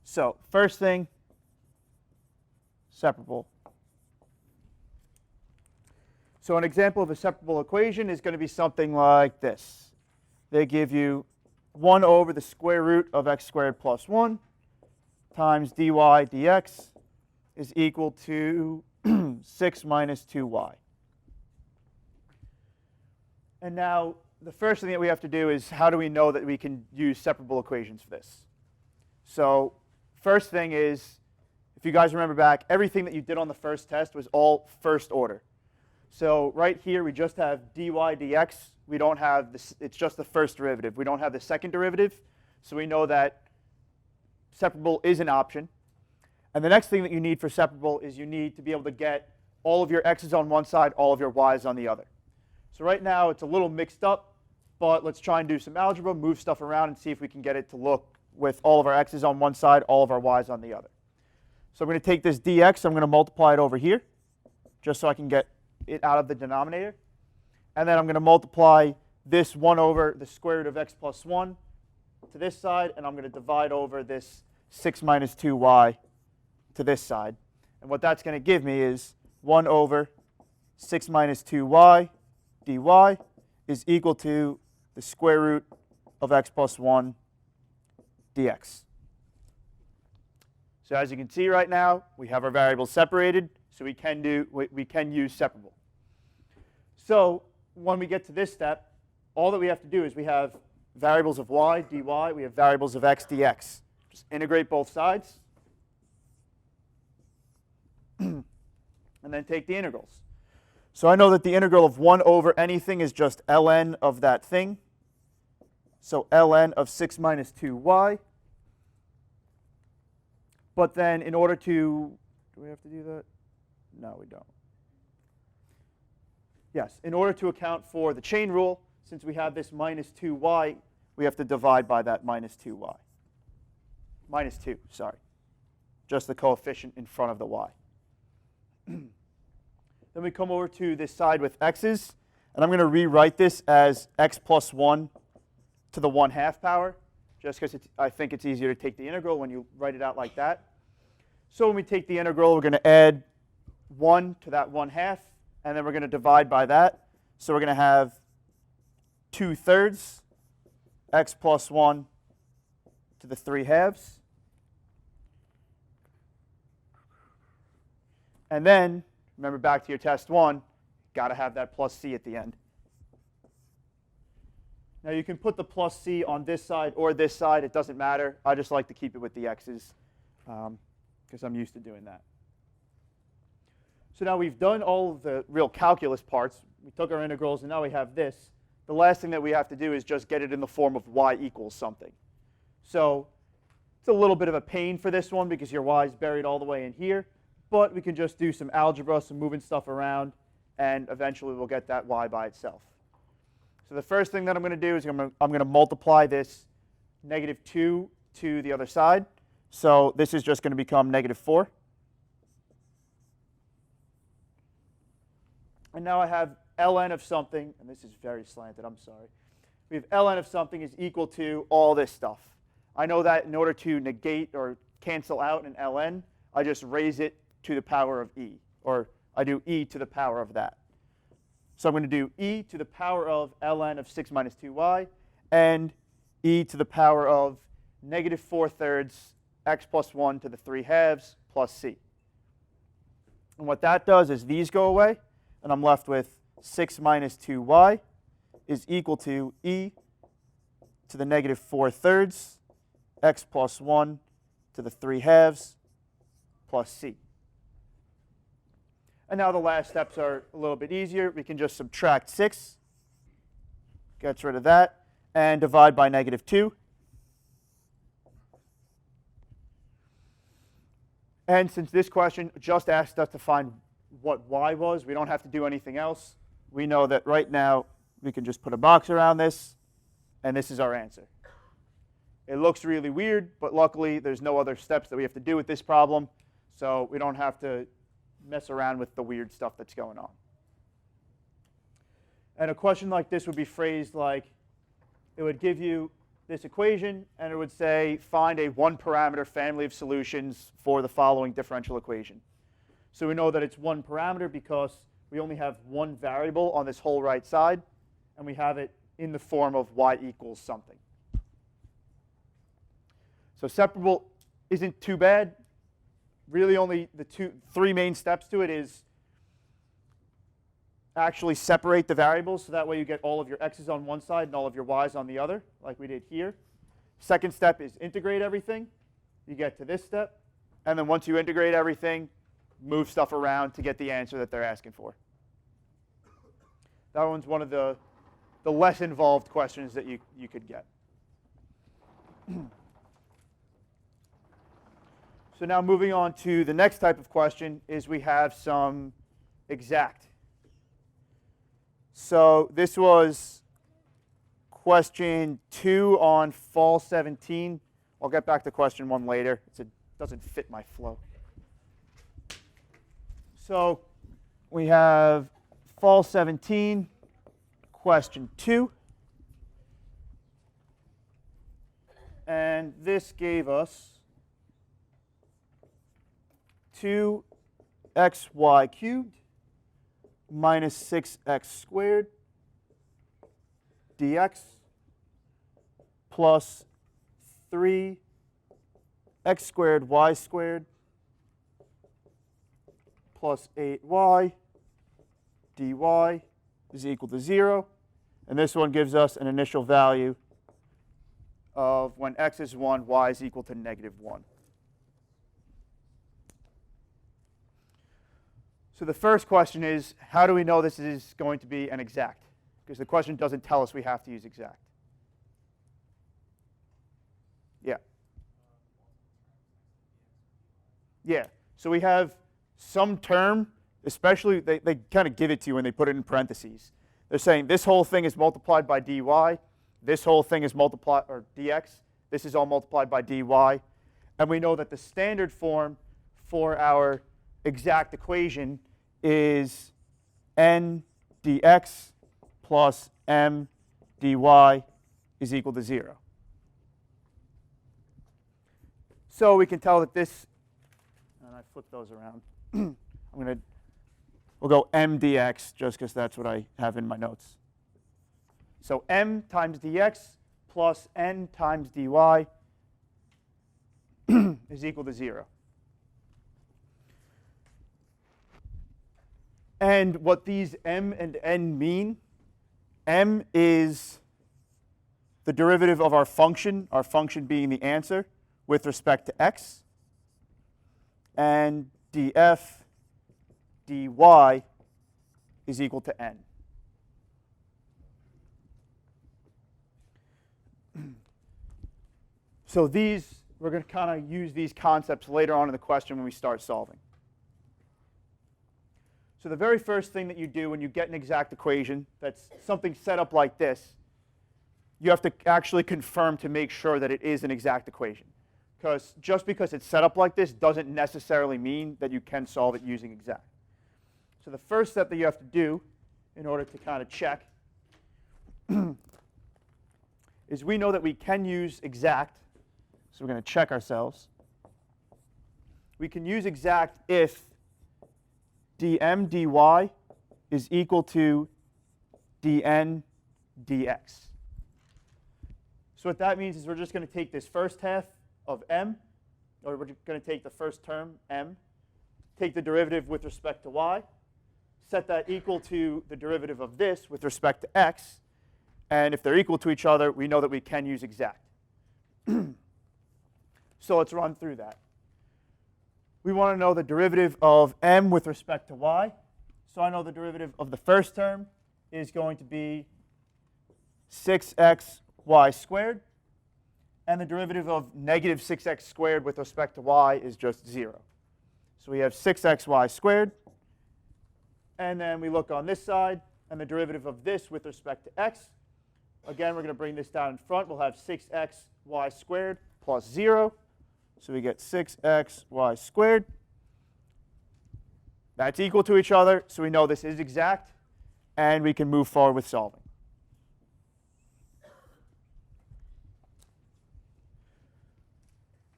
So first thing, separable. So an example of a separable equation is going to be something like this. They give you 1 over the square root of x squared plus 1 times dy dx is equal to 6 minus 2y. And now the first thing that we have to do is how do we know that we can use separable equations for this? So first thing is, if you guys remember back, everything that you did on the first test was all first order. So right here we just have dy dx. We don't have this, it's just the first derivative. We don't have the second derivative. So we know that separable is an option. And the next thing that you need for separable is you need to be able to get all of your x's on one side, all of your y's on the other. So right now it's a little mixed up, but let's try and do some algebra, move stuff around, and see if we can get it to look with all of our x's on one side, all of our y's on the other. So I'm going to take this dx, I'm going to multiply it over here, just so I can get it out of the denominator. And then I'm going to multiply this 1 over the square root of x plus 1 to this side, and I'm going to divide over this 6 minus 2y to this side. And what that's going to give me is 1 over 6 minus 2y dy is equal to the square root of x plus 1 dx. So as you can see right now, we have our variables separated, so we can use separable. So when we get to this step, all that we have to do is we have variables of y dy, we have variables of x dx. Just integrate both sides, and then take the integrals. So I know that the integral of 1 over anything is just ln of that thing. So ln of 6 minus 2y. But then in order to, do we have to do that? No, we don't. Yes, in order to account for the chain rule, since we have this minus 2y, we have to divide by that minus 2y. Minus 2, sorry. Just the coefficient in front of the y. Then we come over to this side with x's, and I'm going to rewrite this as x plus 1 to the 1/2 power, just because I think it's easier to take the integral when you write it out like that. So when we take the integral, we're going to add 1 to that 1/2, and then we're going to divide by that. So we're going to have 2/3 x plus 1 to the 3/2. And then, remember back to your test 1, got to have that plus c at the end. Now you can put the plus c on this side or this side. It doesn't matter. I just like to keep it with the x's because I'm used to doing that. So now we've done all of the real calculus parts. We took our integrals, and now we have this. The last thing that we have to do is just get it in the form of y equals something. So it's a little bit of a pain for this one because your y is buried all the way in here. But we can just do some algebra, some moving stuff around, and eventually we'll get that y by itself. So the first thing that I'm going to do is I'm going to multiply this -2 to the other side. So this is just going to become -4. And now I have ln of something, and this is very slanted, I'm sorry. We have ln of something is equal to all this stuff. I know that in order to negate or cancel out an ln, I just raise it to the power of e, or I do e to the power of that. So I'm going to do e to the power of ln of 6 minus 2y and e to the power of -4/3 x plus 1 to the 3/2 plus c. And what that does is these go away, and I'm left with 6 minus 2y is equal to e to the -4/3 x plus 1 to the 3/2 plus c. And now the last steps are a little bit easier. We can just subtract 6, gets rid of that, and divide by -2. And since this question just asked us to find what y was, we don't have to do anything else. We know that right now we can just put a box around this, and this is our answer. It looks really weird, but luckily there's no other steps that we have to do with this problem, so we don't have to mess around with the weird stuff that's going on. And a question like this would be phrased like, it would give you this equation, and it would say find a one-parameter family of solutions for the following differential equation. So we know that it's one parameter because we only have one variable on this whole right side, and we have it in the form of y equals something. So separable isn't too bad. Really only the three main steps to it is actually separate the variables, so that way you get all of your x's on one side and all of your y's on the other, like we did here. Second step is integrate everything. You get to this step. And then once you integrate everything, move stuff around to get the answer that they're asking for. That one's one of the less involved questions that you could get. So now moving on to the next type of question is we have some exact. So this was question 2 on fall 17. I'll get back to question 1 later. It doesn't fit my flow. So we have fall 17, question 2. And this gave us 2xy cubed minus 6x squared dx plus 3x squared y squared plus 8y dy is equal to 0. And this one gives us an initial value of when x is 1, y is equal to -1. So the first question is, how do we know this is going to be an exact? Because the question doesn't tell us we have to use exact. Yeah. Yeah. So we have some term, especially they kind of give it to you when they put it in parentheses. They're saying this whole thing is multiplied by dy. This whole thing is multiplied, or dx. This is all multiplied by dy. And we know that the standard form for our exact equation is n dx plus m dy is equal to 0. So we can tell that this, and I flip those around. We'll go m dx just because that's what I have in my notes. So m times dx plus n times dy is equal to 0. And what these m and n mean, m is the derivative of our function being the answer, with respect to x. And df dy is equal to n. So we're going to kind of use these concepts later on in the question when we start solving. So the very first thing that you do when you get an exact equation that's something set up like this, you have to actually confirm to make sure that it is an exact equation. Because just because it's set up like this doesn't necessarily mean that you can solve it using exact. So the first step that you have to do in order to kind of check is we know that we can use exact. So we're going to check ourselves. We can use exact if dm dy is equal to dn dx. So what that means is we're just going to take this first half of m, or we're going to take the first term, m, take the derivative with respect to y, set that equal to the derivative of this with respect to x, and if they're equal to each other, we know that we can use exact. So let's run through that. We want to know the derivative of m with respect to y. So I know the derivative of the first term is going to be 6xy squared. And the derivative of negative 6x squared with respect to y is just 0. So we have 6xy squared. And then we look on this side, and the derivative of this with respect to x. Again, we're going to bring this down in front. We'll have 6xy squared plus 0. So we get 6xy squared. That's equal to each other, so we know this is exact, and we can move forward with solving.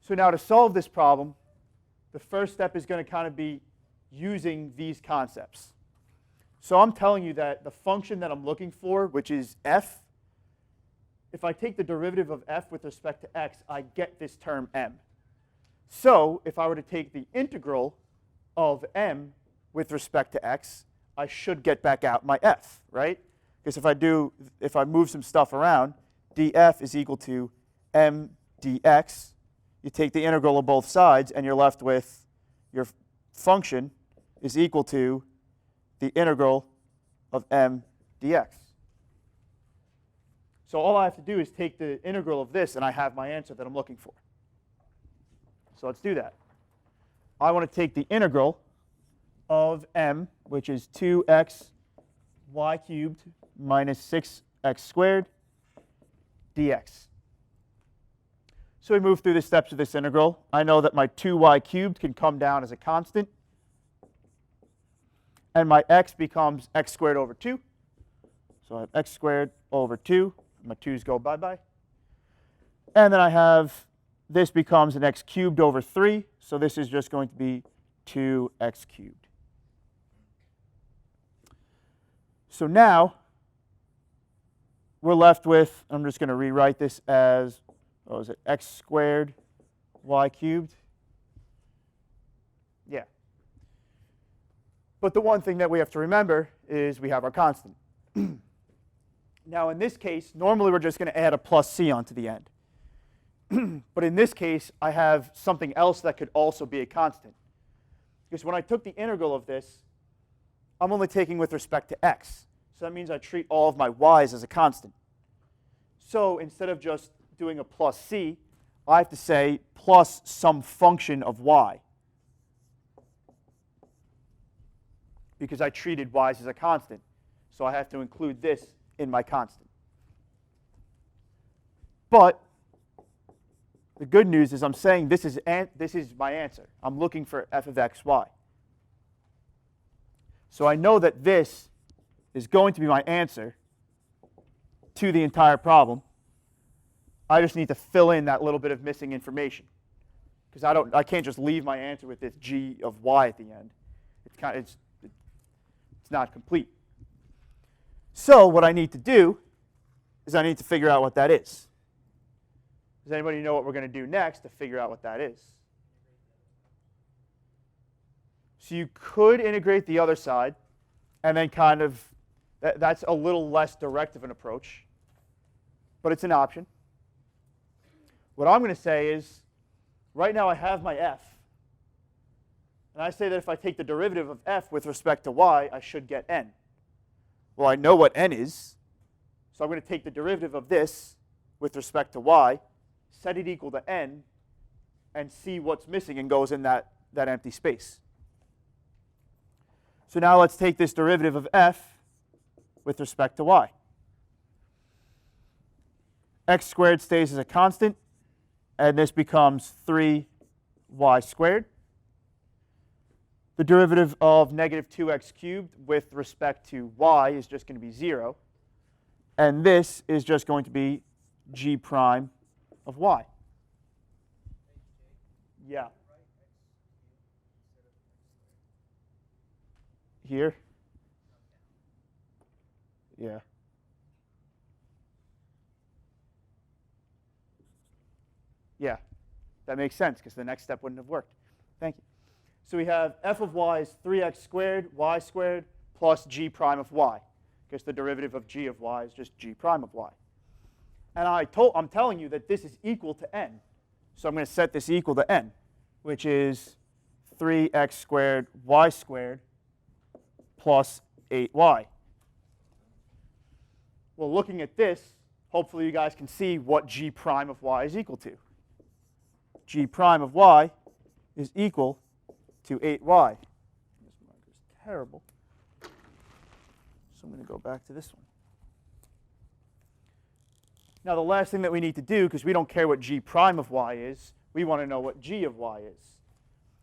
So now to solve this problem, the first step is going to kind of be using these concepts. So I'm telling you that the function that I'm looking for, which is f, if I take the derivative of f with respect to x, I get this term m. So if I were to take the integral of m with respect to x, I should get back out my f, right? Because if I move some stuff around, df is equal to m dx. You take the integral of both sides, and you're left with your function is equal to the integral of m dx. So all I have to do is take the integral of this, and I have my answer that I'm looking for. So let's do that. I want to take the integral of m, which is 2x y cubed minus 6x squared dx. So we move through the steps of this integral. I know that my 2y cubed can come down as a constant. And my x becomes x squared over 2. So I have x squared over 2. My 2's go bye-bye. And then I have this becomes an x cubed over 3. So this is just going to be 2x cubed. So now we're left with, I'm just going to rewrite this as, what was it, x squared y cubed. Yeah. But the one thing that we have to remember is we have our constant. Now in this case, normally we're just going to add a plus c onto the end. But in this case, I have something else that could also be a constant. Because when I took the integral of this, I'm only taking with respect to x. So that means I treat all of my y's as a constant. So instead of just doing a plus c, I have to say plus some function of y. Because I treated y's as a constant. So I have to include this in my constant. But the good news is I'm saying this is my answer. I'm looking for f of x, y. So I know that this is going to be my answer to the entire problem. I just need to fill in that little bit of missing information. Because I can't just leave my answer with this g of y at the end. It's not complete. So what I need to do is I need to figure out what that is. Does anybody know what we're going to do next to figure out what that is? So you could integrate the other side, and then kind of, that's a little less direct of an approach, but it's an option. What I'm going to say is, right now I have my f, and I say that if I take the derivative of f with respect to y, I should get n. Well, I know what n is, so I'm going to take the derivative of this with respect to y, set it equal to n, and see what's missing and goes in that empty space. So now let's take this derivative of f with respect to y. X squared stays as a constant, and this becomes 3y squared. The derivative of negative 2x cubed with respect to y is just going to be 0. And this is just going to be g prime of y. Yeah. Here? Yeah. Yeah, that makes sense because the next step wouldn't have worked. Thank you. So we have f of y is 3x squared, y squared, plus g prime of y. Because the derivative of g of y is just g prime of y. And I'm telling you that this is equal to n. So I'm going to set this equal to n, which is 3x squared, y squared, plus 8y. Well, looking at this, hopefully you guys can see what g prime of y is equal to. G prime of y is equal to 8y. This marker is terrible. So I'm going to go back to this one. Now the last thing that we need to do, because we don't care what g prime of y is, we want to know what g of y is.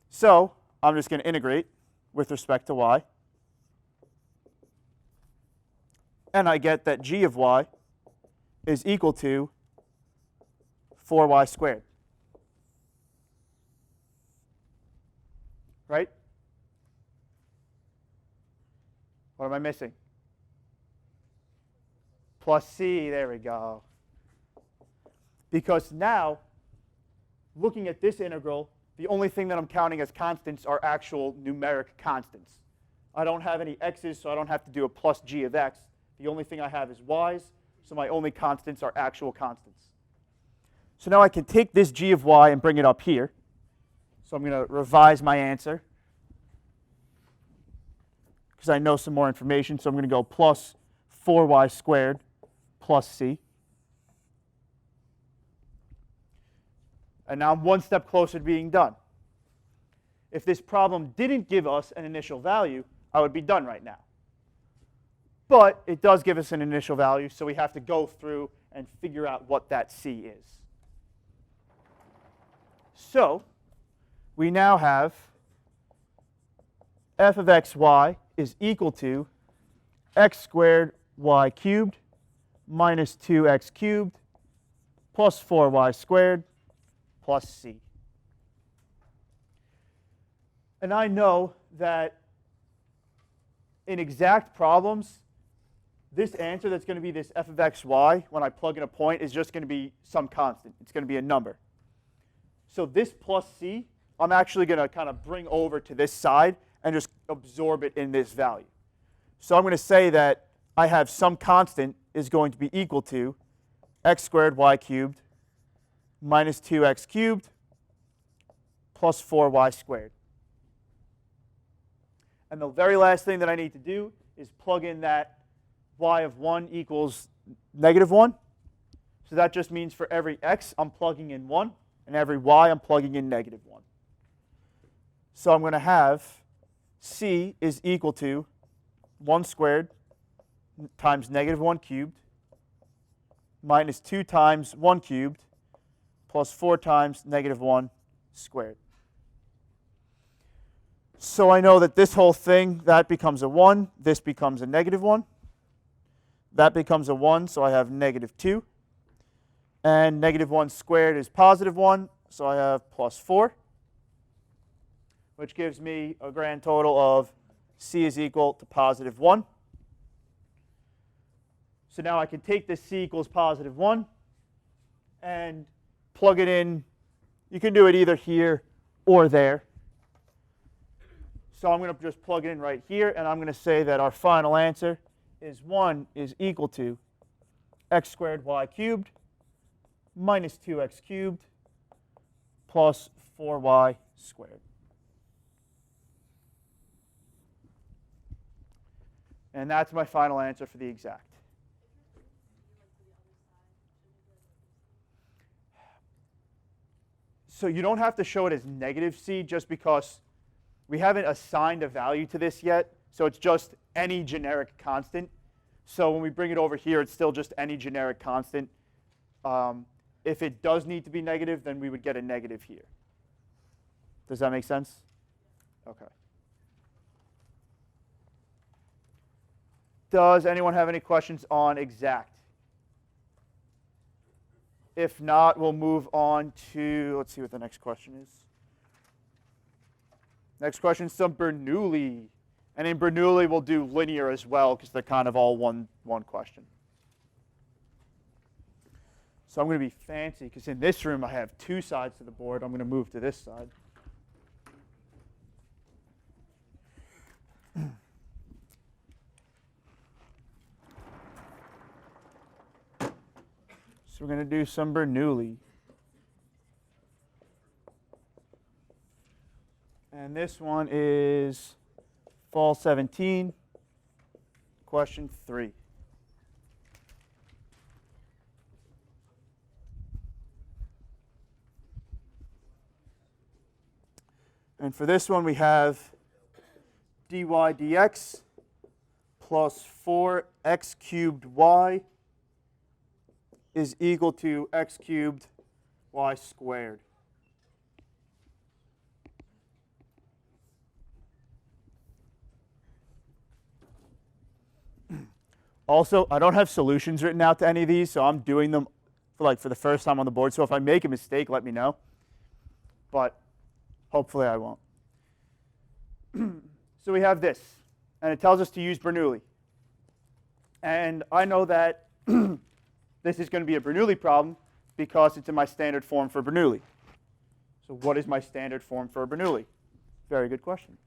So I'm just going to integrate with respect to y. And I get that g of y is equal to 4y squared. right? What am I missing? Plus c, there we go. Because now, looking at this integral, the only thing that I'm counting as constants are actual numeric constants. I don't have any x's, so I don't have to do a plus g of x. The only thing I have is y's, so my only constants are actual constants. So now I can take this g of y and bring it up here. So I'm going to revise my answer because I know some more information. So I'm going to go plus 4y squared plus c. And now I'm one step closer to being done. If this problem didn't give us an initial value, I would be done right now. But it does give us an initial value, so we have to go through and figure out what that c is. So we now have f of xy is equal to x squared y cubed minus 2x cubed plus 4y squared plus c. And I know that in exact problems, this answer that's going to be this f of xy, when I plug in a point, is just going to be some constant. It's going to be a number. So this plus c, I'm actually going to kind of bring over to this side and just absorb it in this value. So I'm going to say that I have some constant is going to be equal to x squared y cubed minus 2x cubed plus 4y squared. And the very last thing that I need to do is plug in that y of 1 equals negative 1. So that just means for every x, I'm plugging in 1, and every y, I'm plugging in negative 1. So I'm going to have c is equal to 1 squared times negative 1 cubed minus 2 times 1 cubed plus 4 times negative 1 squared. So I know that this whole thing, that becomes a 1. This becomes a negative 1. That becomes a 1, so I have negative 2. And negative 1 squared is positive 1, so I have plus 4, which gives me a grand total of c is equal to positive 1. So now I can take this c equals positive 1 and plug it in. You can do it either here or there. So I'm going to just plug it in right here, and I'm going to say that our final answer is 1 is equal to x squared y cubed minus 2x cubed plus 4y squared. And that's my final answer for the exact. So you don't have to show it as negative c just because we haven't assigned a value to this yet. So it's just any generic constant. So when we bring it over here, it's still just any generic constant. If it does need to be negative, then we would get a negative here. Does that make sense? OK. Does anyone have any questions on exact? If not, we'll move on to, let's see what the next question is. Next question is some Bernoulli. And in Bernoulli, we'll do linear as well, because they're kind of all one question. So I'm going to be fancy, because in this room, I have 2 sides to the board. I'm going to move to this side. So we're going to do some Bernoulli. And this one is Fall 17, question 3. And for this one, we have dy dx plus 4x cubed y is equal to x cubed y squared. Also, I don't have solutions written out to any of these, so I'm doing them for the first time on the board. So if I make a mistake, let me know. But hopefully I won't. So we have this, and it tells us to use Bernoulli. And I know that this is going to be a Bernoulli problem because it's in my standard form for Bernoulli. So what is my standard form for Bernoulli? Very good question.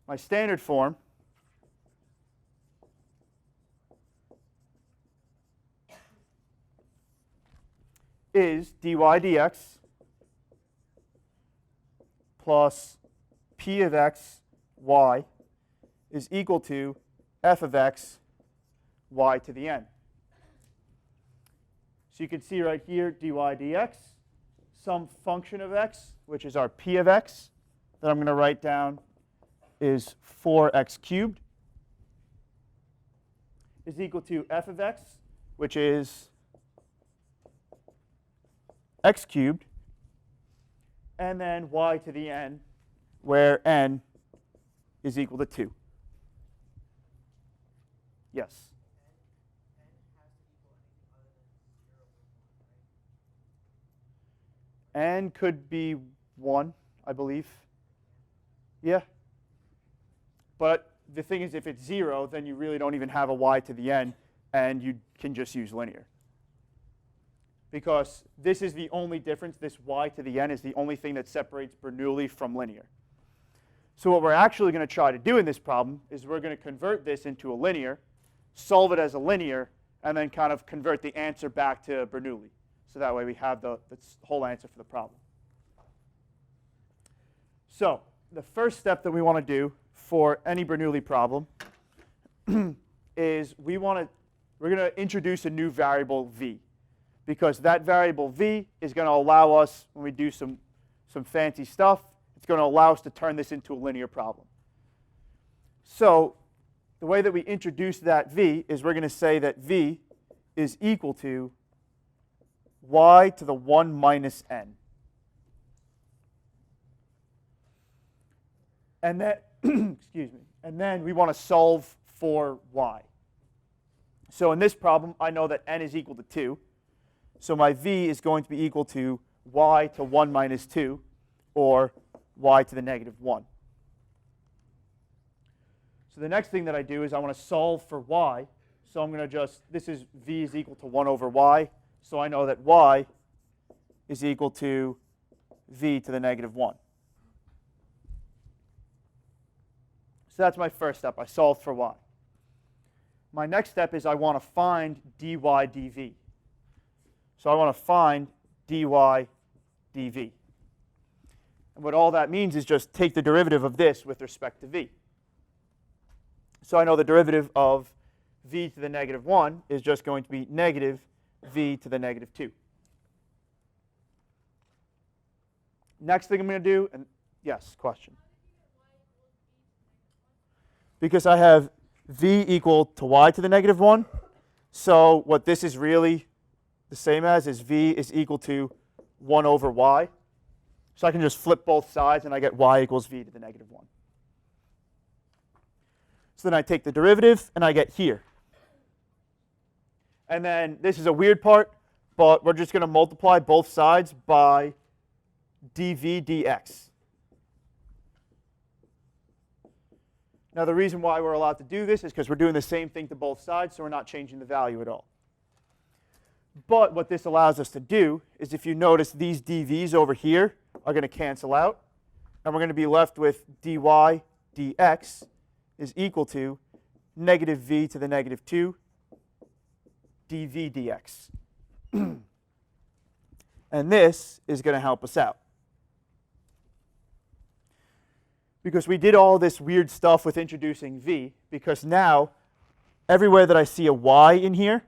My standard form is dy dx plus p of x y is equal to f of x y to the n. So you can see right here dy dx, some function of x, which is our p of x, that I'm going to write down is 4x cubed, is equal to f of x, which is x cubed, and then y to the n, where n is equal to 2. Yes? N could be 1, I believe. Yeah. But the thing is, if it's 0, then you really don't even have a y to the n, and you can just use linear. Because this is the only difference. This y to the n is the only thing that separates Bernoulli from linear. So what we're actually going to try to do in this problem is we're going to convert this into a linear, solve it as a linear, and then kind of convert the answer back to Bernoulli. So that way we have the whole answer for the problem. So the first step that we want to do for any Bernoulli problem is we're going to introduce a new variable v, because that variable v is going to allow us, when we do some fancy stuff, it's going to allow us to turn this into a linear problem. So the way that we introduce that v is we're going to say that v is equal to y to the 1 minus n. And then, excuse me, and then we want to solve for y. So in this problem, I know that n is equal to 2. So my v is going to be equal to y to 1 minus 2, or y to the negative 1. So the next thing that I do is I want to solve for y. So I'm going to this is v is equal to 1 over y. So I know that y is equal to v to the negative 1. So that's my first step. I solved for y. My next step is I want to find dy dv. So I want to find dy dv. And what all that means is just take the derivative of this with respect to v. So I know the derivative of v to the negative 1 is just going to be negative v to the negative 2. Next thing I'm going to do, and yes, question. Because I have v equal to y to the negative 1. So what this is really the same as is v is equal to 1 over y. So I can just flip both sides, and I get y equals v to the negative 1. So then I take the derivative, and I get here. And then this is a weird part, but we're just going to multiply both sides by dv dx. Now the reason why we're allowed to do this is because we're doing the same thing to both sides, so we're not changing the value at all. But what this allows us to do is, if you notice, these dv's over here are going to cancel out, and we're going to be left with dy dx is equal to negative v to the negative 2 dv dx. And this is going to help us out. Because we did all this weird stuff with introducing v, because now everywhere that I see a y in here,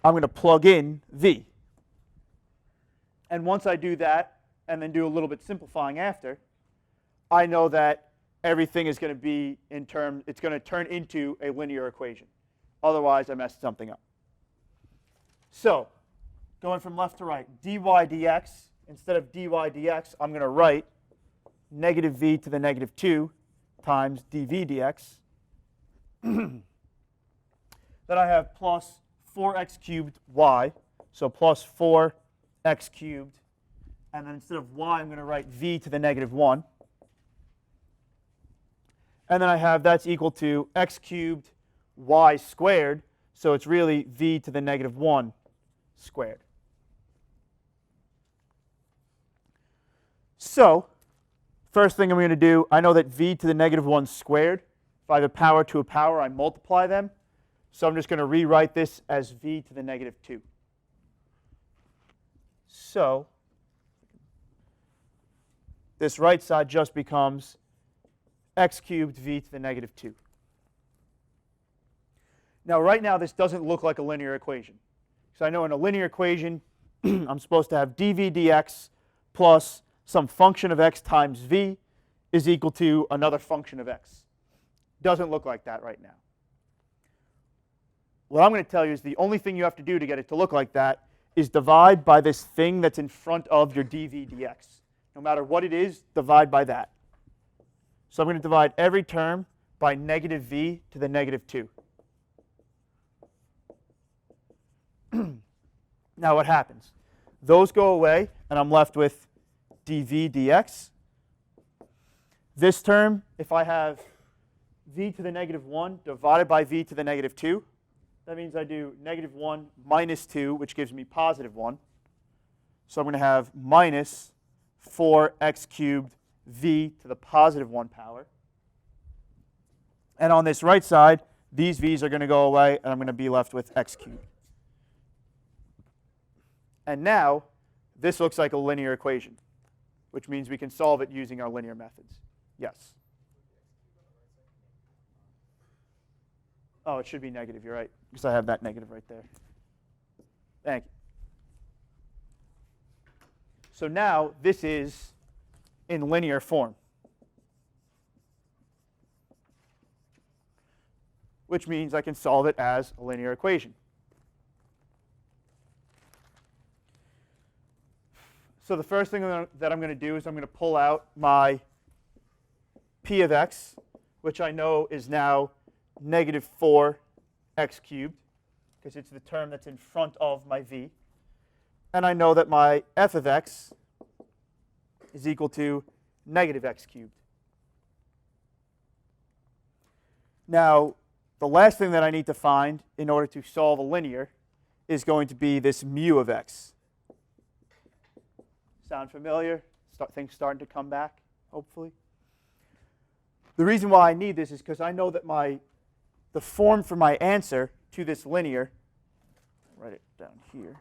I'm going to plug in v. And once I do that, and then do a little bit simplifying after, I know that everything is going to be it's going to turn into a linear equation. Otherwise, I messed something up. So, going from left to right, dy dx, instead of dy dx, I'm going to write negative v to the negative 2 times dv dx. Then I have plus 4x cubed y, so plus 4x cubed. And then instead of y, I'm going to write v to the negative 1. And then I have that's equal to x cubed y squared. So it's really v to the negative 1 squared. So first thing I'm going to do, I know that v to the negative 1 squared. If I have a power to a power, I multiply them. So I'm just going to rewrite this as v to the negative 2. So this right side just becomes x cubed v to the negative 2. Now, right now, this doesn't look like a linear equation. So I know in a linear equation, I'm supposed to have dv dx plus some function of x times v is equal to another function of x. Doesn't look like that right now. What I'm going to tell you is the only thing you have to do to get it to look like that is divide by this thing that's in front of your dv dx. No matter what it is, divide by that. So I'm going to divide every term by negative v to the negative 2. Now what happens? Those go away, and I'm left with dv dx. This term, if I have v to the negative 1 divided by v to the negative 2, that means I do negative 1 minus 2, which gives me positive 1. So I'm going to have minus 4x cubed v to the positive 1 power. And on this right side, these v's are going to go away, and I'm going to be left with x cubed. And now, this looks like a linear equation, which means we can solve it using our linear methods. Yes? Oh, it should be negative. You're right, because I have that negative right there. Thank you. So now, this is in linear form, which means I can solve it as a linear equation. So the first thing that I'm going to do is I'm going to pull out my p of x, which I know is now negative 4x cubed, because it's the term that's in front of my v. And I know that my f of x is equal to negative x cubed. Now, the last thing that I need to find in order to solve a linear is going to be this mu of x. Sound familiar? Things starting to come back, hopefully. The reason why I need this is because I know that the form for my answer to this linear, write it down here.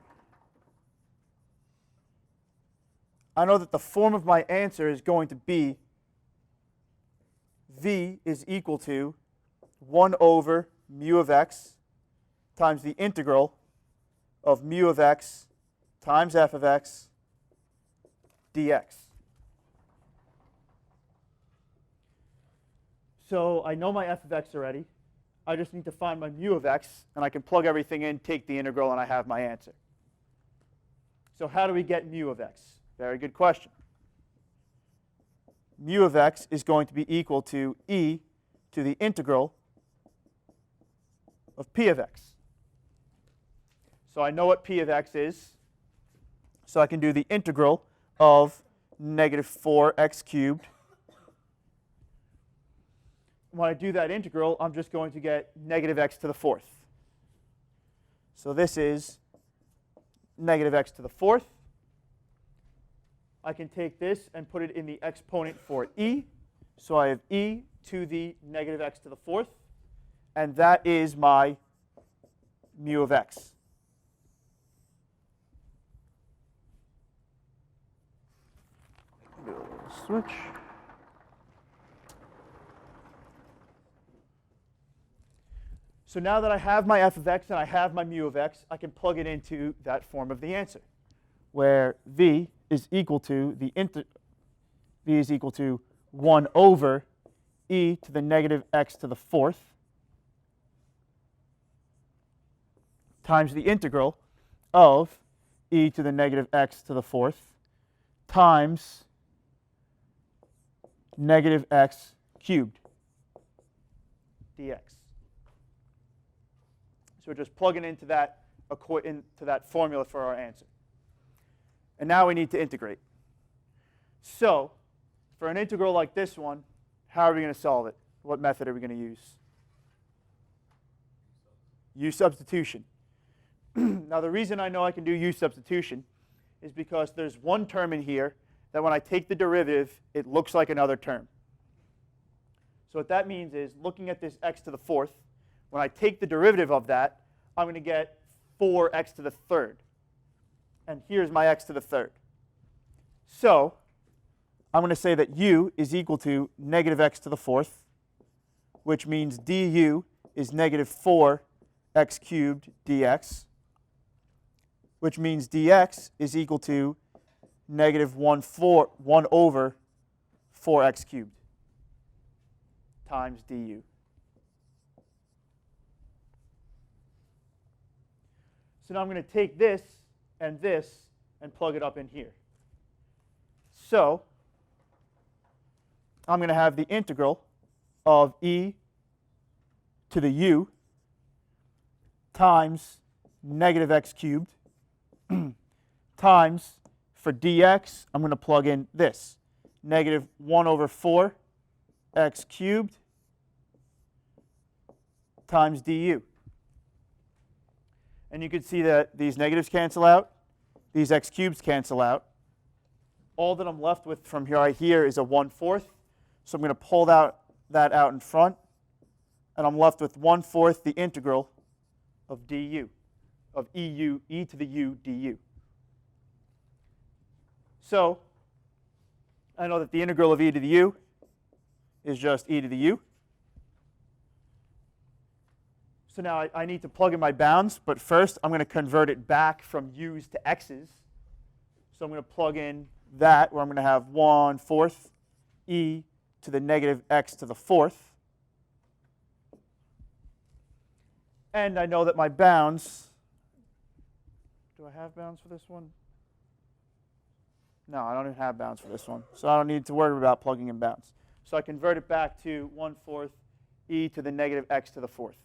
I know that the form of my answer is going to be v is equal to 1 over mu of x times the integral of mu of x times f of x dx. So I know my f of x already. I just need to find my mu of x, and I can plug everything in, take the integral, and I have my answer. So how do we get mu of x? Very good question. Mu of x is going to be equal to e to the integral of p of x. So I know what p of x is, so I can do the integral of negative 4x cubed. When I do that integral, I'm just going to get negative x to the 4th. So this is negative x to the 4th. I can take this and put it in the exponent for e. So I have e to the negative x to the 4th. And that is my mu of x. Switch. So now that I have my f of x and I have my mu of x, I can plug it into that form of the answer, where v is equal to v is equal to 1 over e to the negative x to the 4th times the integral of e to the negative x to the 4th times negative x cubed dx. So we're just plugging into that formula for our answer. And now we need to integrate. So for an integral like this one, how are we going to solve it? What method are we going to use? U-Substitution. Now the reason I know I can do U-Substitution is because there's one term in here that when I take the derivative, it looks like another term. So what that means is, looking at this x to the fourth, when I take the derivative of that, I'm going to get 4x to the third. And here's my x to the third. So I'm going to say that u is equal to negative x to the fourth, which means du is negative 4x cubed dx, which means dx is equal to negative 1 over 4x cubed times du. So now I'm going to take this and plug it up in here. So I'm going to have the integral of e to the u times negative x cubed times, for dx, I'm going to plug in this, negative 1 over 4x cubed times du. And you can see that these negatives cancel out, these x cubes cancel out. All that I'm left with from here right here is a 1/4. So I'm going to pull that out in front, and I'm left with 1/4 the integral of du, of e to the u du. So I know that the integral of e to the u is just e to the u. So now I need to plug in my bounds, but first I'm going to convert it back from u's to x's. So I'm going to plug in that, where I'm going to have 1/4 e to the negative x to the fourth. And I know that my bounds, do I have bounds for this one? No, I don't even have bounds for this one. So I don't need to worry about plugging in bounds. So I convert it back to 1/4 e to the negative x to the fourth.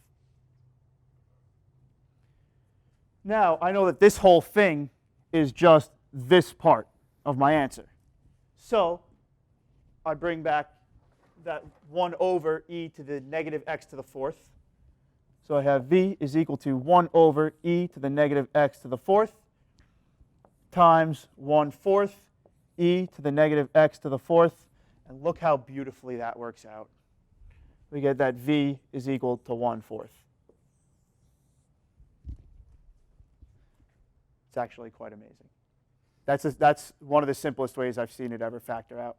Now, I know that this whole thing is just this part of my answer. So I bring back that 1 over e to the negative x to the fourth. So I have v is equal to 1 over e to the negative x to the fourth times 1/4 e to the negative x to the fourth. And look how beautifully that works out. We get that v is equal to 1/4. It's actually quite amazing. That's one of the simplest ways I've seen it ever factor out.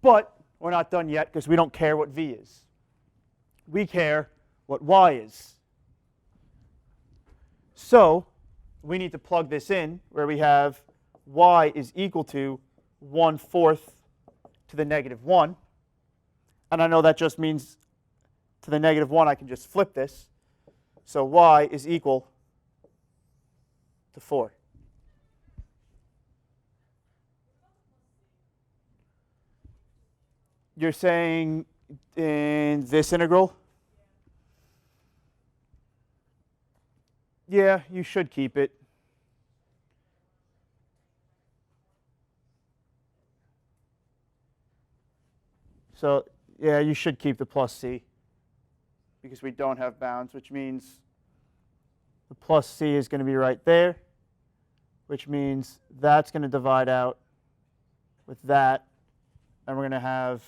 But we're not done yet, because we don't care what v is. We care what y is. So we need to plug this in, where we have y is equal to 1/4 to the negative 1. And I know that just means to the negative 1, I can just flip this. So y is equal to 4. You're saying in this integral? Yeah, you should keep it. So yeah, you should keep the plus c, because we don't have bounds, which means the plus c is going to be right there, which means that's going to divide out with that, and we're going to have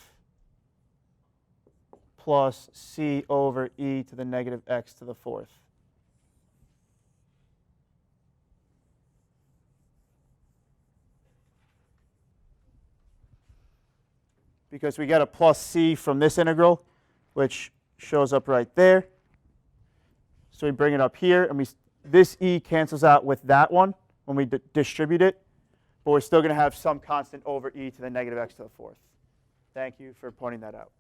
plus c over e to the negative x to the fourth. Because we get a plus c from this integral, which shows up right there. So we bring it up here, and this e cancels out with that one when we distribute it, but we're still going to have some constant over e to the negative x to the fourth. Thank you for pointing that out.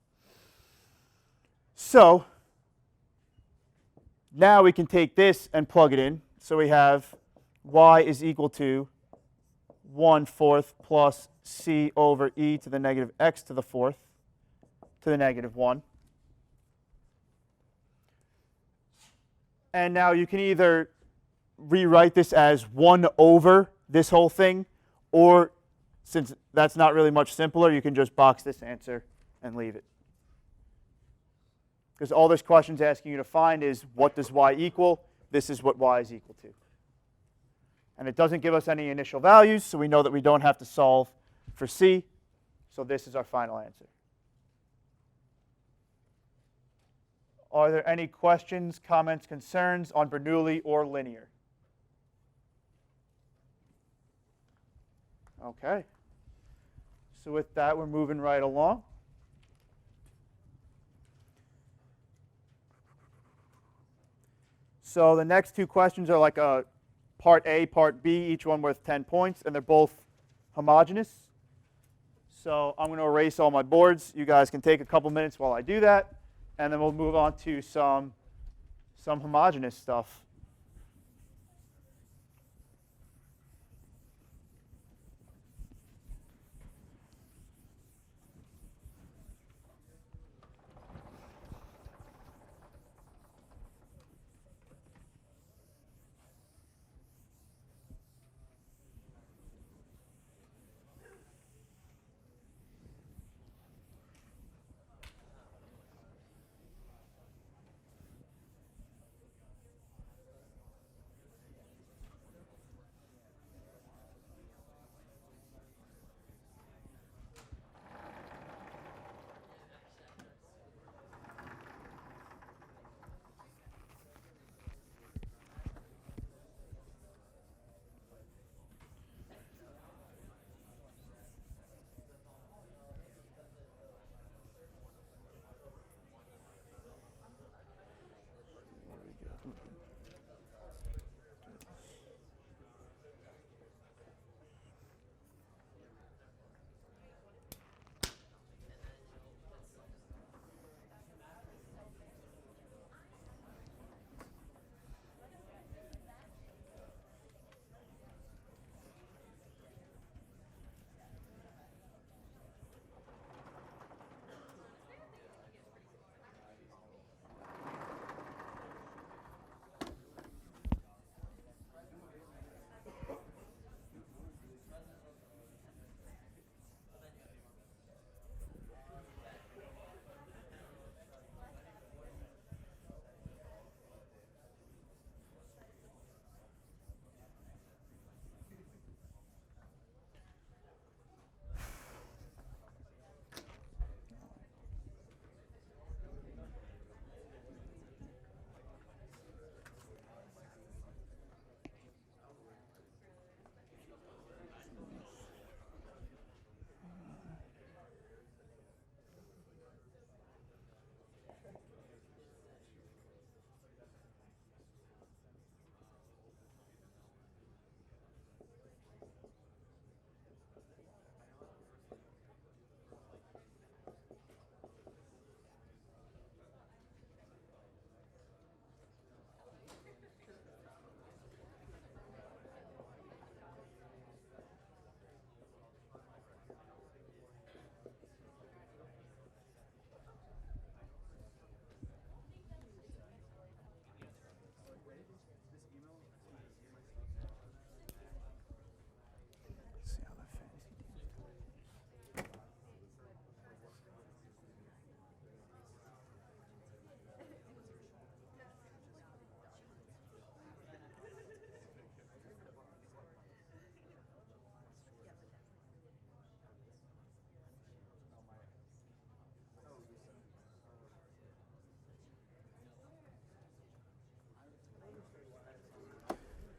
So now we can take this and plug it in. So we have y is equal to 1/4 plus c over e to the negative x to the fourth to the negative 1. And now you can either rewrite this as 1 over this whole thing, or since that's not really much simpler, you can just box this answer and leave it. Because all this question is asking you to find is, what does y equal? This is what y is equal to. And it doesn't give us any initial values, so we know that we don't have to solve for c. So this is our final answer. Are there any questions, comments, concerns on Bernoulli or linear? Okay. So with that, we're moving right along. So the next two questions are like a part A, part B, each one worth 10 points, and they're both homogeneous. So I'm going to erase all my boards. You guys can take a couple minutes while I do that, and then we'll move on to some homogeneous stuff.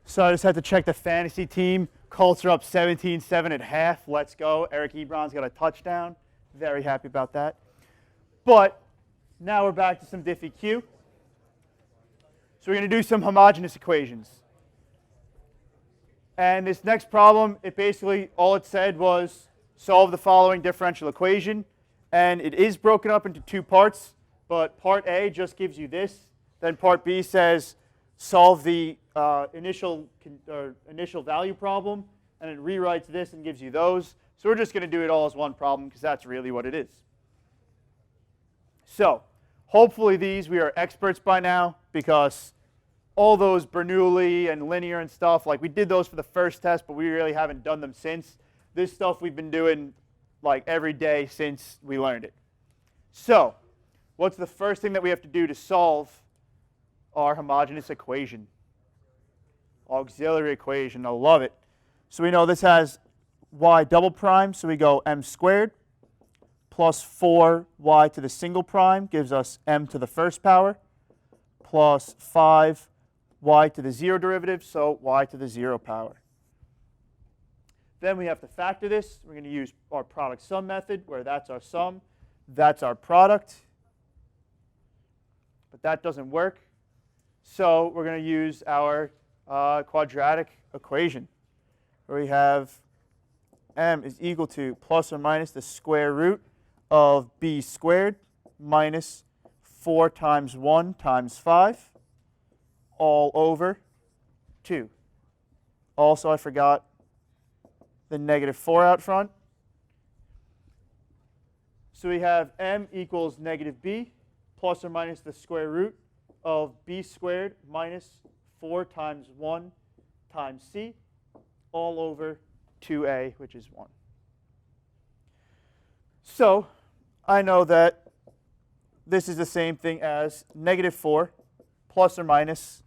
So I just had to check the fantasy team. Colts are up 17-7 at half. Let's go. Eric Ebron's got a touchdown. Very happy about that. But now we're back to some Diffeq. So we're going to do some homogeneous equations. And this next problem, it basically, all it said was solve the following differential equation. And it is broken up into two parts. But part A just gives you this. Then part B says solve the initial value problem, and it rewrites this and gives you those. So we're just going to do it all as one problem because that's really what it is. So hopefully these we are experts by now, because all those Bernoulli and linear and stuff, like we did those for the first test, but we really haven't done them since. This stuff we've been doing like every day since we learned it. So what's the first thing that we have to do to solve our homogeneous equation? Auxiliary equation. I love it. So we know this has y double prime, so we go m squared plus 4y to the single prime gives us m to the first power plus 5y to the 0 derivative, so y to the 0 power. Then we have to factor this. We're going to use our product sum method, where that's our sum, that's our product. But that doesn't work. So we're going to use our quadratic equation, where we have m is equal to plus or minus the square root of b squared minus 4 times 1 times 5 all over 2. Also, I forgot the negative 4 out front. So we have m equals negative b plus or minus the square root of b squared minus 4 times 1 times c all over 2a, which is 1. So I know that this is the same thing as negative 4 plus or minus.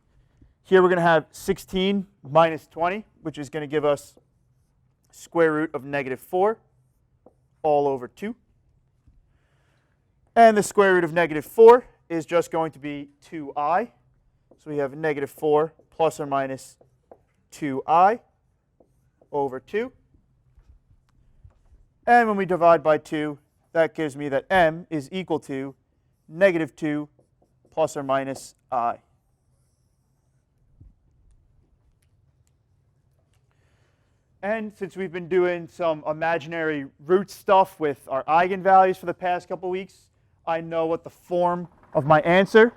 Here we're going to have 16 minus 20, which is going to give us square root of negative 4 all over 2. And the square root of negative 4 is just going to be 2i. So we have negative 4 plus or minus 2i over 2. And when we divide by 2, that gives me that m is equal to negative 2 plus or minus I. And since we've been doing some imaginary root stuff with our eigenvalues for the past couple weeks, I know what the form of my answer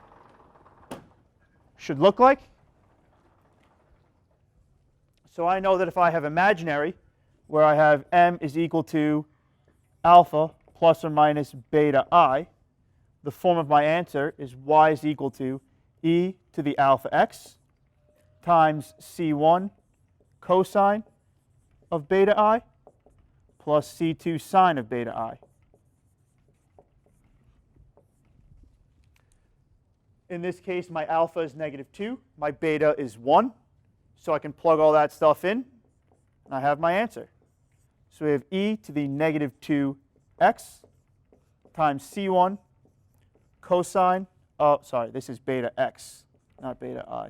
should look like. So I know that if I have imaginary, where I have m is equal to alpha plus or minus beta I, the form of my answer is y is equal to e to the alpha x times c1 cosine of beta I plus c2 sine of beta I. In this case, my alpha is negative 2, my beta is 1, so I can plug all that stuff in, and I have my answer. So we have e to the negative 2x times c1 cosine, oh, sorry, this is beta x, not beta I.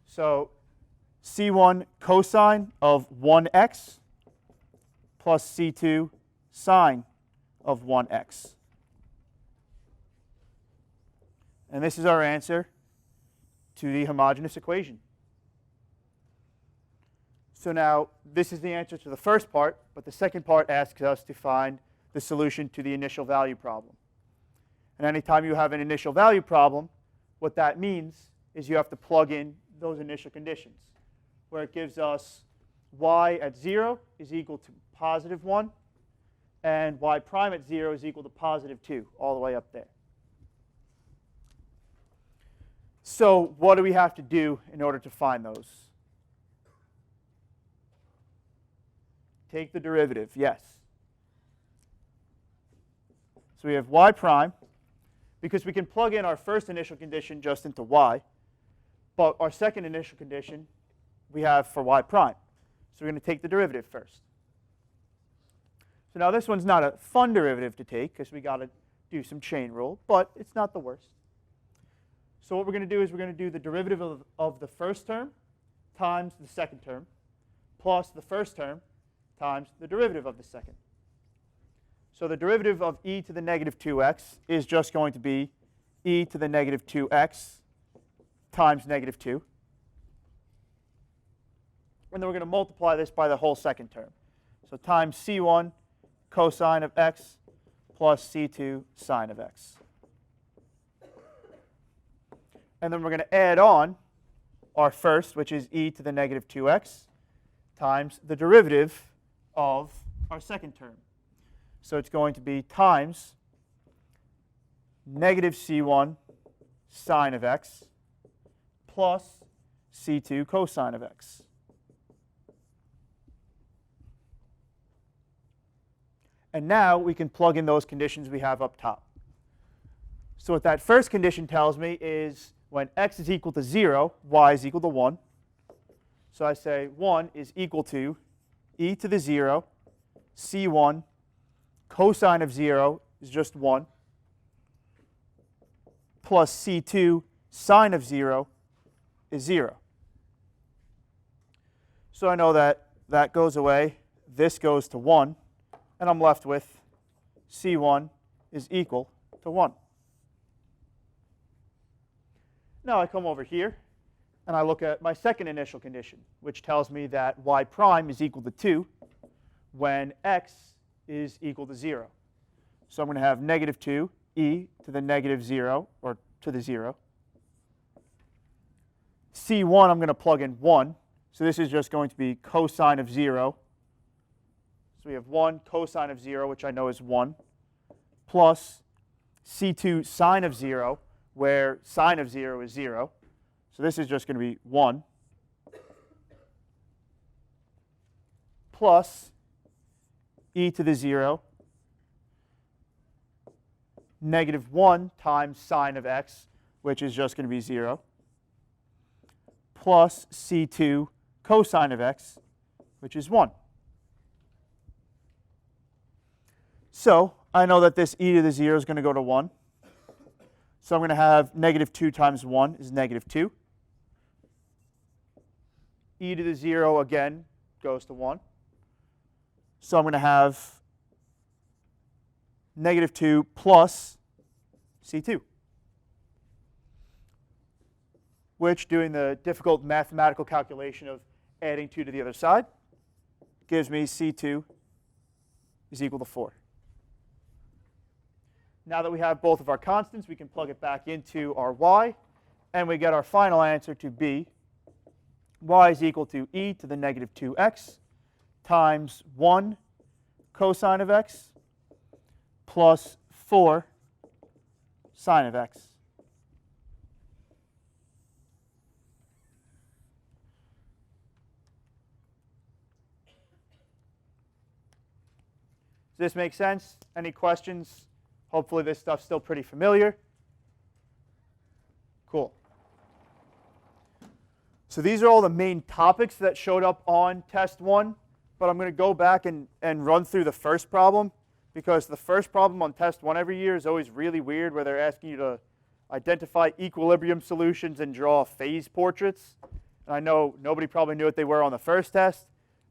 So c1 cosine of 1x plus c2 sine of 1x. And this is our answer to the homogeneous equation. So now this is the answer to the first part, but the second part asks us to find the solution to the initial value problem. And anytime you have an initial value problem, what that means is you have to plug in those initial conditions, where it gives us y at 0 is equal to positive 1, and y prime at 0 is equal to positive 2, all the way up there. So what do we have to do in order to find those? Take the derivative, yes. So we have y prime, because we can plug in our first initial condition just into y, but our second initial condition we have for y prime. So we're going to take the derivative first. So now this one's not a fun derivative to take, because we got to do some chain rule, but it's not the worst. So what we're going to do is we're going to do the derivative of the first term times the second term plus the first term times the derivative of the second. So the derivative of e to the negative 2x is just going to be e to the negative 2x times negative 2. And then we're going to multiply this by the whole second term. So times c1 cosine of x plus c2 sine of x. And then we're going to add on our first, which is e to the negative 2x, times the derivative of our second term. So it's going to be times negative c1 sine of x plus c2 cosine of x. And now we can plug in those conditions we have up top. So what that first condition tells me is when x is equal to 0, y is equal to 1. So I say 1 is equal to e to the 0, c1, cosine of 0 is just 1, plus c2, sine of 0 is 0. So I know that that goes away, this goes to 1, and I'm left with c1 is equal to 1. Now I come over here, and I look at my second initial condition, which tells me that y prime is equal to 2 when x is equal to 0. So I'm going to have negative 2 e to the negative 0, or to the 0. c1, I'm going to plug in 1. So this is just going to be cosine of 0. So we have 1 cosine of 0, which I know is 1, plus c2 sine of 0, where sine of 0 is 0. So this is just going to be 1, plus e to the 0, negative 1 times sine of x, which is just going to be 0, plus c2 cosine of x, which is 1. So I know that this e to the 0 is going to go to 1. So I'm going to have negative 2 times 1 is negative 2. E to the 0 again goes to 1. So I'm going to have negative 2 plus c2, which, doing the difficult mathematical calculation of adding 2 to the other side, gives me c2 is equal to 4. Now that we have both of our constants, we can plug it back into our y, and we get our final answer to be y is equal to e to the negative 2x times 1 cosine of x plus 4 sine of x. Does this make sense? Any questions? Hopefully this stuff's still pretty familiar. Cool. So these are all the main topics that showed up on test 1, but I'm going to go back and run through the first problem, because the first problem on test 1 every year is always really weird, where they're asking you to identify equilibrium solutions and draw phase portraits. And I know nobody probably knew what they were on the first test,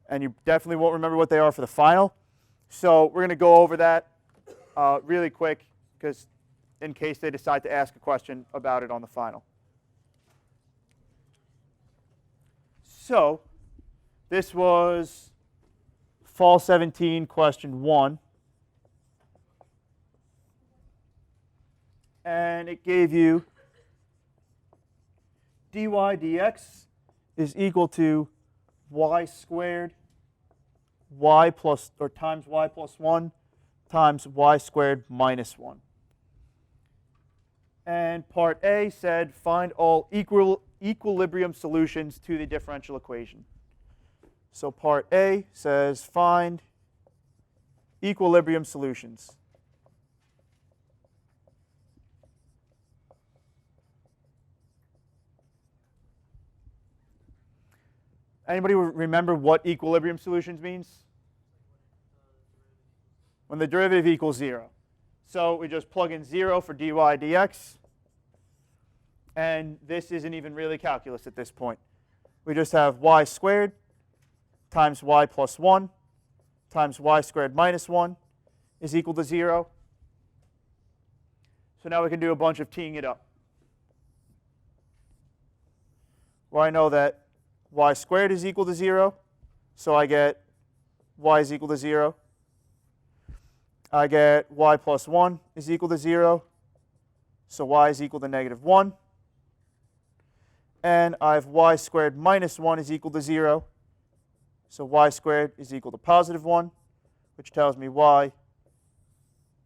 and you definitely won't remember what they are for the final. So we're going to go over that really quick, because in case they decide to ask a question about it on the final. So this was Fall 17, question 1. And it gave you dy dx is equal to y squared y plus, or times y plus 1 times y squared minus 1. And part A said find all equilibrium solutions to the differential equation. So part A says find equilibrium solutions. Anybody remember what equilibrium solutions means? When the derivative equals 0. So we just plug in 0 for dy dx. And this isn't even really calculus at this point. We just have y squared times y plus 1 times y squared minus 1 is equal to 0. So now we can do a bunch of teeing it up. Well, I know that y squared is equal to 0, so I get y is equal to 0. I get y plus 1 is equal to 0, so y is equal to negative 1. And I have y squared minus 1 is equal to 0, so y squared is equal to positive 1, which tells me y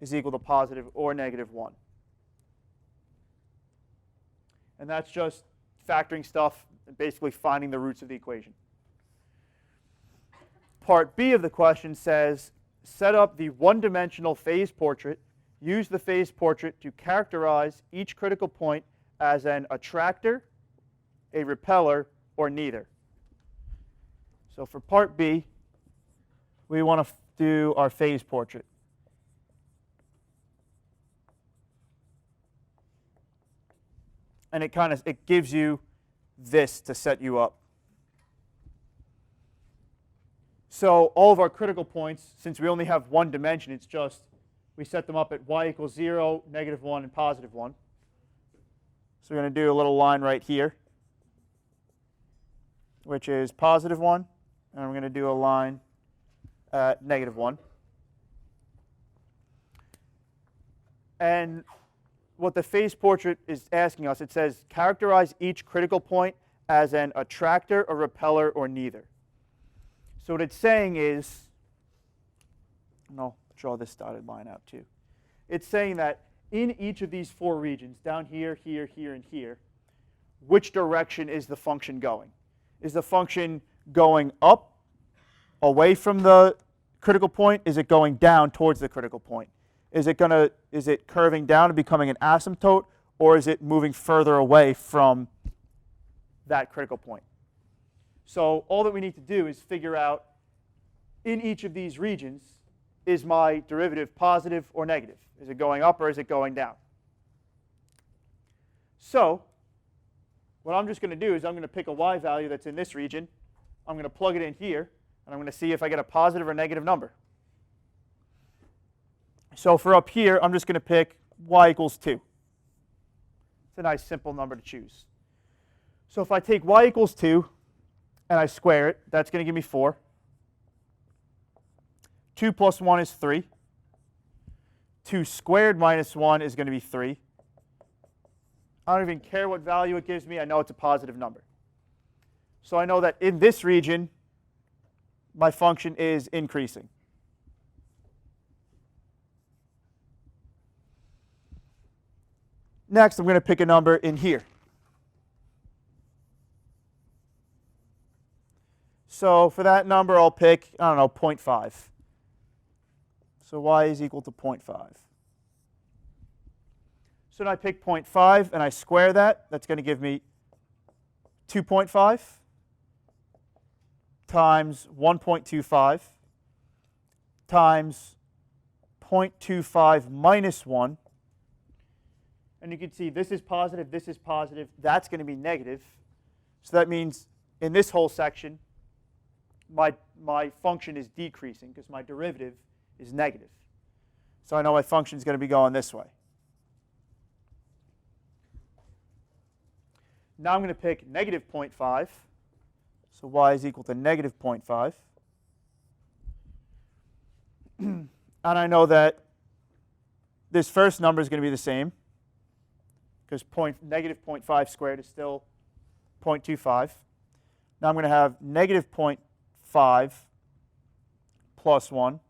is equal to positive or negative 1. And that's just factoring stuff and basically finding the roots of the equation. Part B of the question says set up the one-dimensional phase portrait. Use the phase portrait to characterize each critical point as an attractor, a repeller, or neither. So for part B, we want to do our phase portrait. And it gives you this to set you up. So all of our critical points, since we only have one dimension, it's just we set them up at y equals 0, -1, and +1. So we're going to do a little line right here, which is +1, and we're going to do a line at -1. And what the phase portrait is asking us, it says characterize each critical point as an attractor, a repeller, or neither. So what it's saying is, and I'll draw this dotted line out too. It's saying that in each of these four regions, down here, here, here, and here, which direction is the function going? Is the function going up, away from the critical point? Is it going down towards the critical point? Is it curving down and becoming an asymptote, or is it moving further away from that critical point? So all that we need to do is figure out, in each of these regions, is my derivative positive or negative? Is it going up or is it going down? So what I'm just going to do is I'm going to pick a y value that's in this region. I'm going to plug it in here, and I'm going to see if I get a positive or negative number. So for up here, I'm just going to pick y equals 2. It's a nice simple number to choose. So if I take y equals 2 and I square it, that's going to give me 4. 2 plus 1 is 3. 2 squared minus 1 is going to be 3. I don't even care what value it gives me. I know it's a positive number. So I know that in this region, my function is increasing. Next, I'm going to pick a number in here. So for that number, I'll pick, I don't know, 0.5. So y is equal to 0.5. So then I pick 0.5 and I square that. That's going to give me 2.5 times 1.25 times 0.25 minus 1. And you can see this is positive, that's going to be negative. So that means in this whole section, my function is decreasing because my derivative is negative. So I know my function is going to be going this way. Now I'm going to pick negative 0.5. So y is equal to negative 0.5. And I know that this first number is going to be the same, because negative 0.5 squared is still 0.25. Now I'm going to have negative 0.5 plus 1.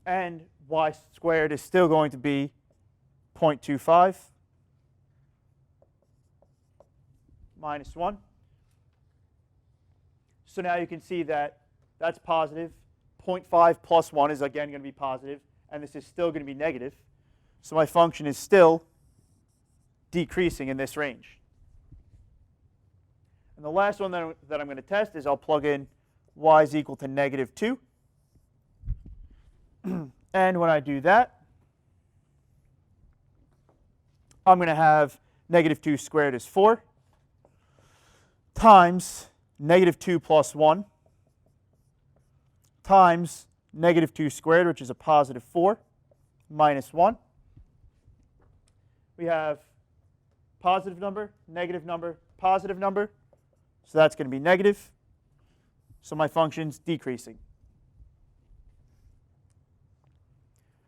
And y squared is still going to be 0.25 minus 1. So now you can see that that's positive. 0.5 plus 1 is again going to be positive, and this is still going to be negative. So my function is still decreasing in this range. And the last one that I'm going to test is I'll plug in y is equal to negative 2. And when I do that, I'm going to have negative 2 squared is 4 times negative 2 plus 1 times negative 2 squared, which is a positive 4, minus 1. We have positive number, positive number. So that's going to be negative. So my function's decreasing.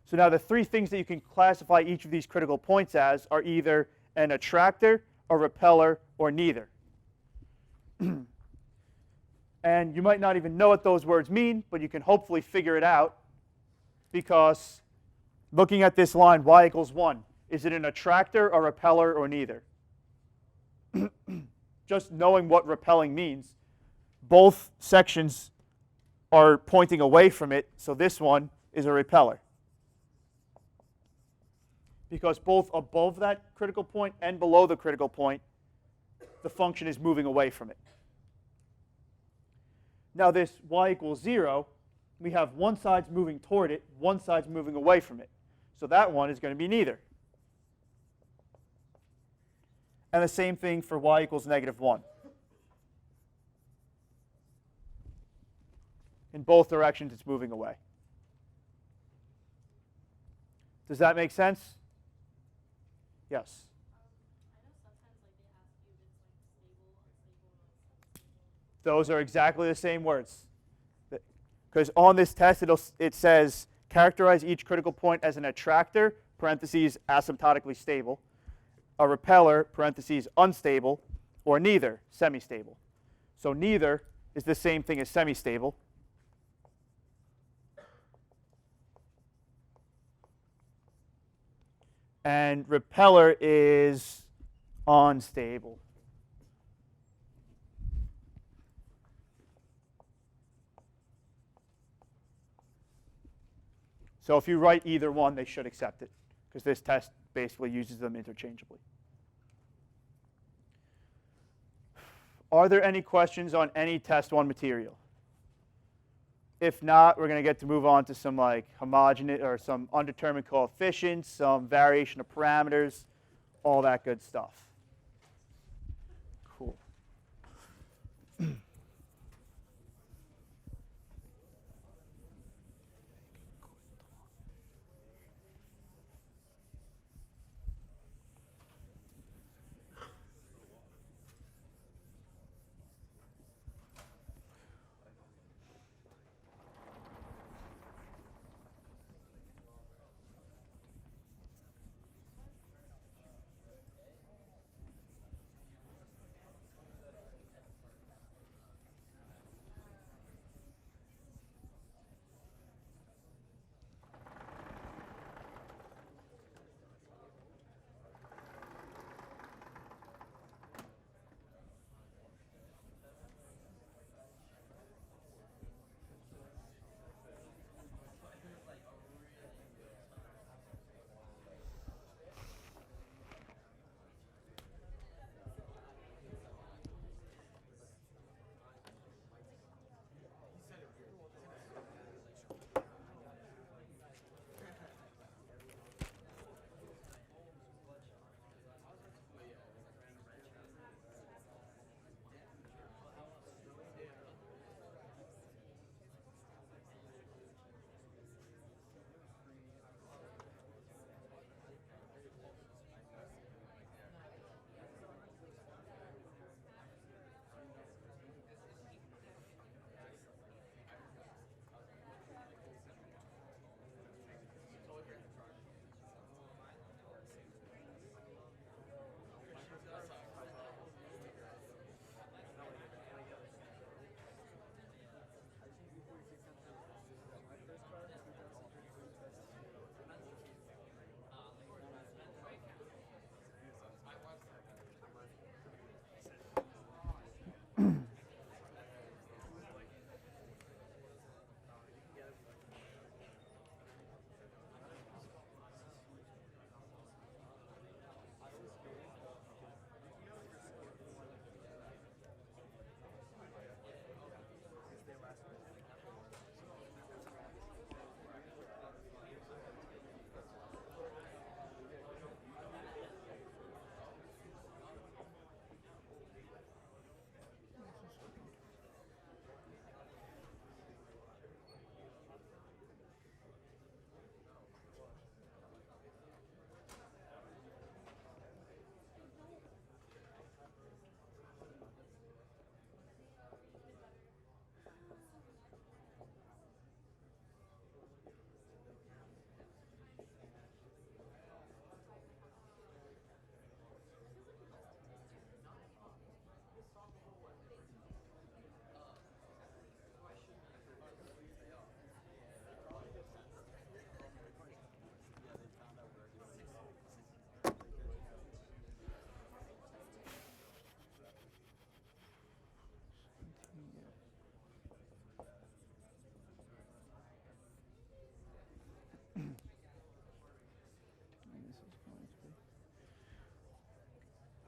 So now the three things that you can classify each of these critical points as are either an attractor, a repeller, or neither. And you might not even know what those words mean, but you can hopefully figure it out, because looking at this line, y equals 1, is it an attractor, a repeller, or neither? Just knowing what repelling means, both sections are pointing away from it, so this one is a repeller. Because both above that critical point and below the critical point, the function is moving away from it. Now this y equals 0, we have one side's moving toward it, one side's moving away from it. So that one is going to be neither. And the same thing for y equals -1. In both directions, it's moving away. Does that make sense? Yes. Those are exactly the same words. Because on this test, it says, characterize each critical point as an attractor, parentheses, asymptotically stable, a repeller, parentheses, unstable, or neither, semi-stable. So neither is the same thing as semi-stable. And repeller is unstable. So if you write either one, they should accept it, because this test basically uses them interchangeably. Are there any questions on any test 1 material? If not, we're going to get to move on to some like homogeneous or some undetermined coefficients, some variation of parameters, all that good stuff. Cool.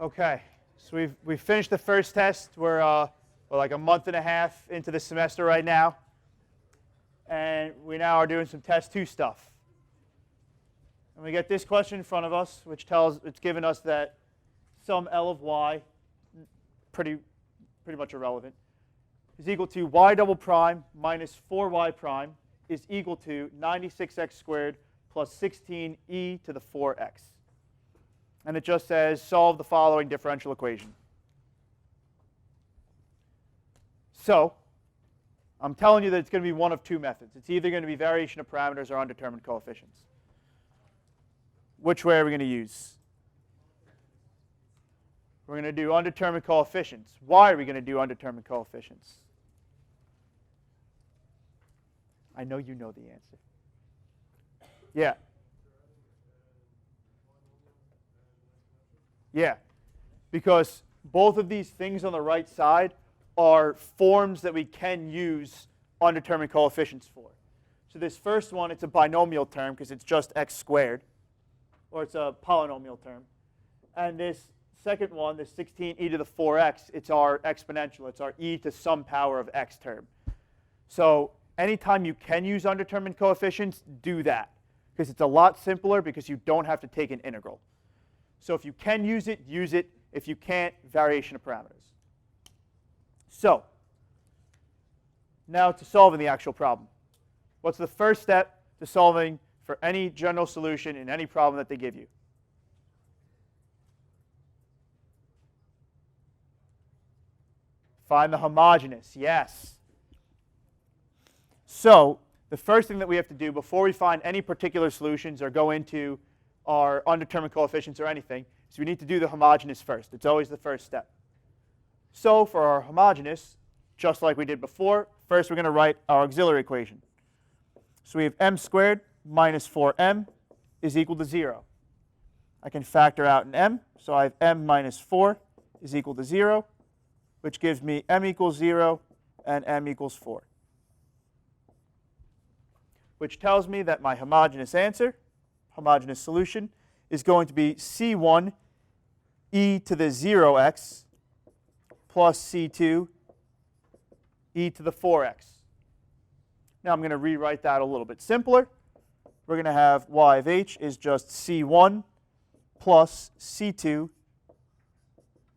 Okay, so we've finished the first test. We're like a month and a half into the semester right now, and we now are doing some test 2 stuff. And we get this question in front of us, which it's given us that some L of y, pretty much irrelevant, is equal to y double prime minus 4y prime is equal to 96x squared plus 16e to the 4x. And it just says solve the following differential equation. So I'm telling you that it's going to be one of 2 methods. It's either going to be variation of parameters or undetermined coefficients. Which way are we going to use? We're going to do undetermined coefficients. Why are we going to do undetermined coefficients? I know you know the answer. Yeah. Yeah, because both of these things on the right side are forms that we can use undetermined coefficients for. So this first one, it's a binomial term because it's just x squared, or it's a polynomial term. And this second one, this 16e to the 4x, it's our exponential. It's our e to some power of x term. So anytime you can use undetermined coefficients, do that, because it's a lot simpler because you don't have to take an integral. So if you can use it, use it. If you can't, variation of parameters. So now to solving the actual problem. What's the first step to solving for any general solution in any problem that they give you? Find the homogeneous. Yes. So the first thing that we have to do before we find any particular solutions or go into our undetermined coefficients or anything, so we need to do the homogeneous first. It's always the first step. So for our homogeneous, just like we did before, first we're going to write our auxiliary equation. So we have m squared minus 4m is equal to 0. I can factor out an m, so I have m minus 4 is equal to 0, which gives me m equals 0 and m equals 4, which tells me that my homogeneous answer, homogeneous solution, is going to be C1 e to the 0x plus C2 e to the 4x. Now I'm going to rewrite that a little bit simpler. We're going to have y of h is just C1 plus C2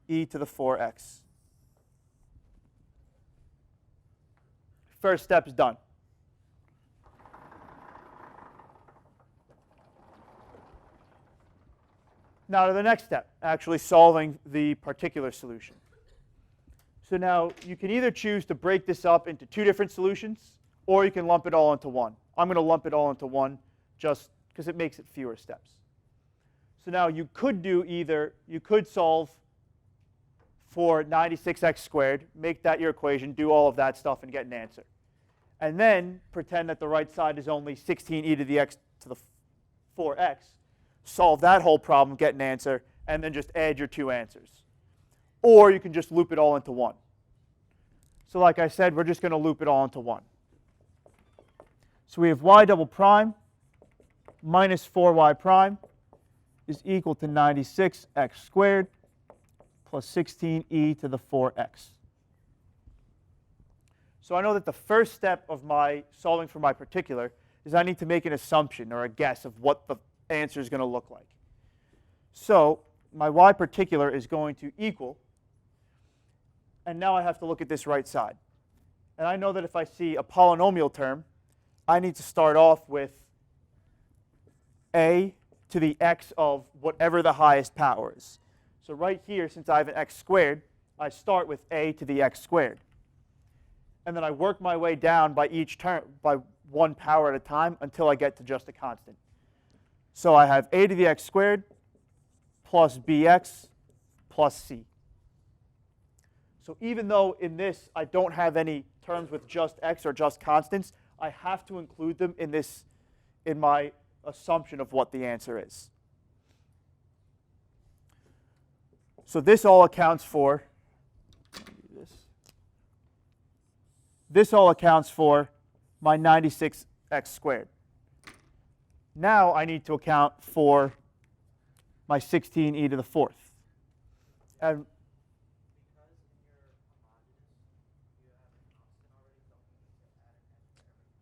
e to the 4x. First step is done. Now to the next step, actually solving the particular solution. So now you can either choose to break this up into 2 different solutions, or you can lump it all into one. I'm going to lump it all into one just because it makes it fewer steps. So now you could do either, you could solve for 96x squared, make that your equation, do all of that stuff, and get an answer. And then pretend that the right side is only 16e to the x to the 4x. Solve that whole problem, get an answer, and then just add your 2 answers. Or you can just loop it all into one. So like I said, we're just going to loop it all into one. So we have y double prime minus 4y prime is equal to 96x squared plus 16e to the 4x. So I know that the first step of my solving for my particular is I need to make an assumption or a guess of what the answer is going to look like. So my y particular is going to equal, and now I have to look at this right side. And I know that if I see a polynomial term, I need to start off with a to the x of whatever the highest power is. So right here, since I have an x squared, I start with a to the x squared. And then I work my way down by each term, by 1 power at a time until I get to just a constant. So I have a to the x squared plus bx plus c. So even though in this I don't have any terms with just x or just constants, I have to include them in my assumption of what the answer is. So this all accounts for my 96x squared. Now I need to account for my 16e to the 4th. And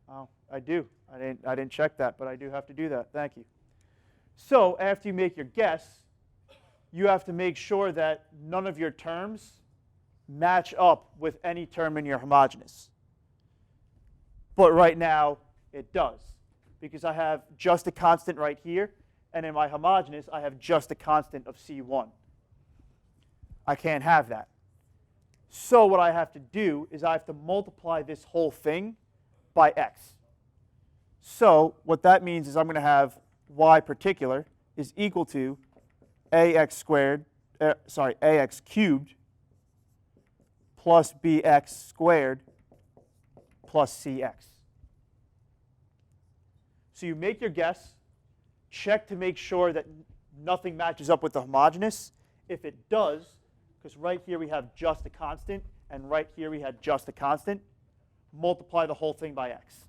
oh, I do. I didn't check that, but I do have to do that. Thank you. So after you make your guess, you have to make sure that none of your terms match up with any term in your homogeneous. But right now, it does, because I have just a constant right here, and in my homogeneous, I have just a constant of C1. I can't have that. So what I have to do is I have to multiply this whole thing by x. So what that means is I'm going to have y particular is equal to ax squared, ax cubed plus bx squared plus cx. So you make your guess, check to make sure that nothing matches up with the homogeneous. If it does, because right here we have just a constant, and right here we had just a constant, multiply the whole thing by x.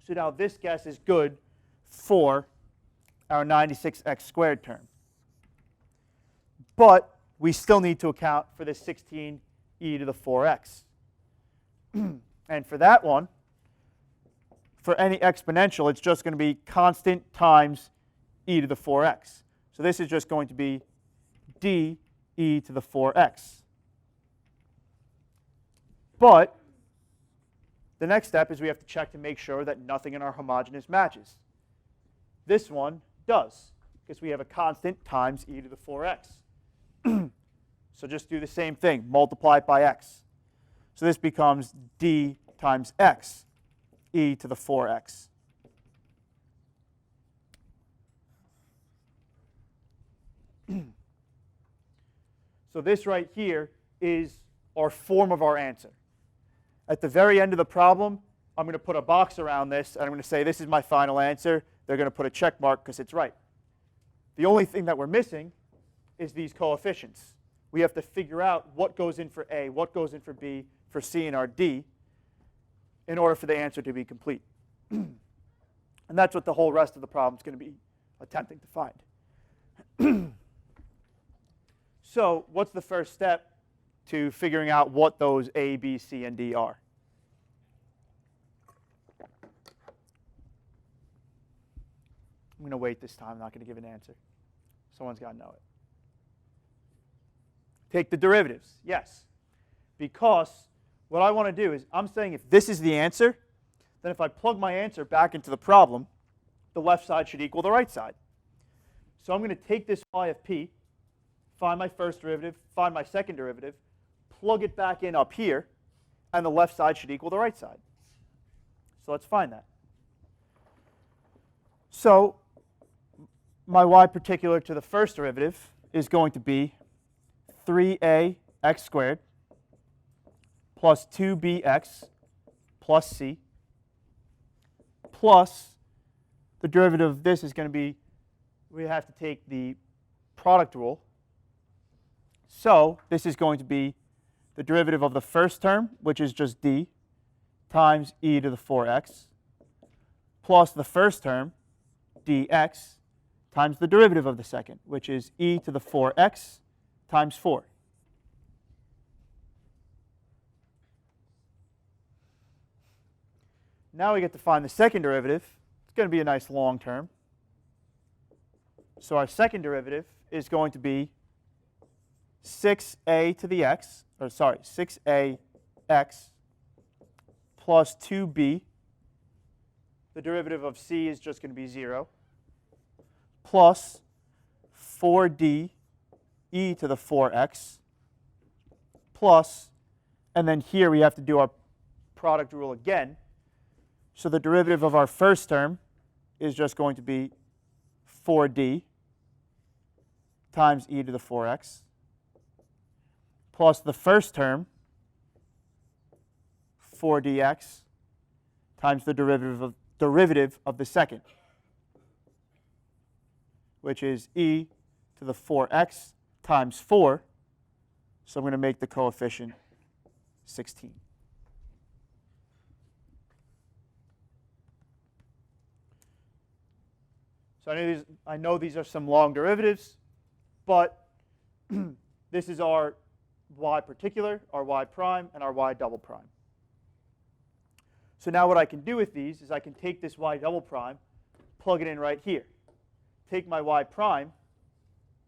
So now this guess is good for our 96x squared term. But we still need to account for this 16e to the 4x. And for that one, for any exponential, it's just going to be constant times e to the 4x. So this is just going to be d e to the 4x. But the next step is we have to check to make sure that nothing in our homogeneous matches. This one does, because we have a constant times e to the 4x. So just do the same thing, multiply it by x. So this becomes d times x, e to the 4x. So this right here is our form of our answer. At the very end of the problem, I'm going to put a box around this, and I'm going to say this is my final answer. They're going to put a check mark because it's right. The only thing that we're missing is these coefficients. We have to figure out what goes in for A, what goes in for B, for C, and our D in order for the answer to be complete. And that's what the whole rest of the problem is going to be attempting to find. So what's the first step to figuring out what those A, B, C, and D are? I'm going to wait this time. I'm not going to give an answer. Someone's got to know it. Take the derivatives. Yes. Because what I want to do is I'm saying if this is the answer, then if I plug my answer back into the problem, the left side should equal the right side. So I'm going to take this y of p, find my first derivative, find my second derivative, plug it back in up here, and the left side should equal the right side. So let's find that. So my y particular to the first derivative is going to be 3a x squared plus 2bx plus c plus the derivative of this is going to be, we have to take the product rule. So this is going to be the derivative of the first term, which is just d, times e to the 4x, plus the first term, dx, times the derivative of the second, which is e to the 4x times 4. Now we get to find the second derivative. It's going to be a nice long term. So our second derivative is going to be 6a to the x, or sorry, 6ax plus 2b. The derivative of c is just going to be 0, plus 4d e to the 4x, plus, and then here we have to do our product rule again. So the derivative of our first term is just going to be 4d times e to the 4x, plus the first term, 4dx, times the derivative of the second, which is e to the 4x times 4. So I'm going to make the coefficient 16. So I know these are some long derivatives, but this is our y particular, our y prime, and our y double prime. So now what I can do with these is I can take this y double prime, plug it in right here. Take my y prime,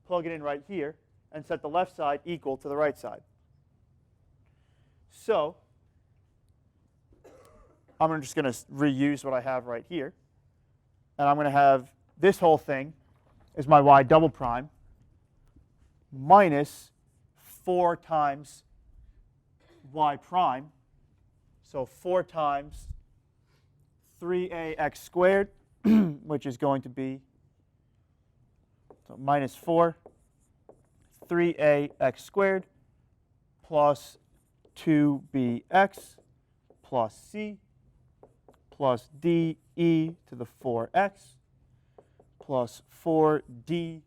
plug it in right here, and set the left side equal to the right side. So I'm just going to reuse what I have right here. And I'm going to have this whole thing is my y double prime minus 4 times y prime. So 4 times 3ax squared, which is going to be minus 4, 3ax squared plus 2bx plus c plus de to the 4x plus 4dxe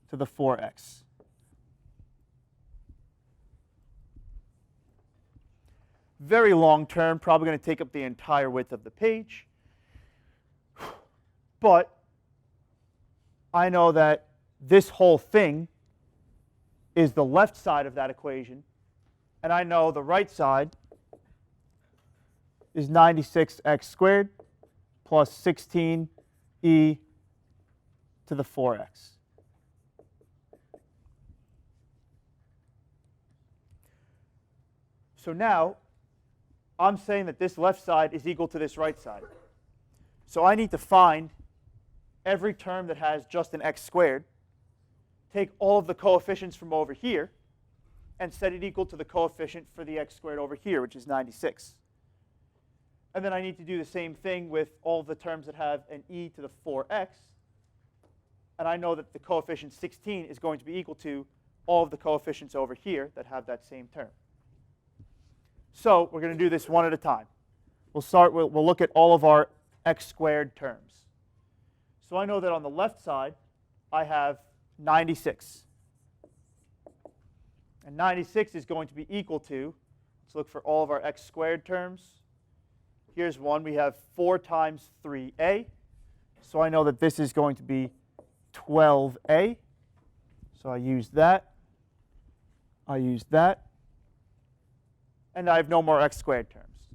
to the 4x. Very long term, probably going to take up the entire width of the page. But I know that this whole thing is the left side of that equation, and I know the right side is 96x squared plus 16e to the 4x. So now I'm saying that this left side is equal to this right side. So I need to find every term that has just an x squared, take all of the coefficients from over here, and set it equal to the coefficient for the x squared over here, which is 96. And then I need to do the same thing with all of the terms that have an e to the 4x. And I know that the coefficient 16 is going to be equal to all of the coefficients over here that have that same term. So we're going to do this one at a time. We'll look at all of our x squared terms. So I know that on the left side, I have 96. And 96 is going to be equal to, let's look for all of our x squared terms. Here's one. We have 4 times 3a. So I know that this is going to be 12a. So I use that. I use that. And I have no more x squared terms.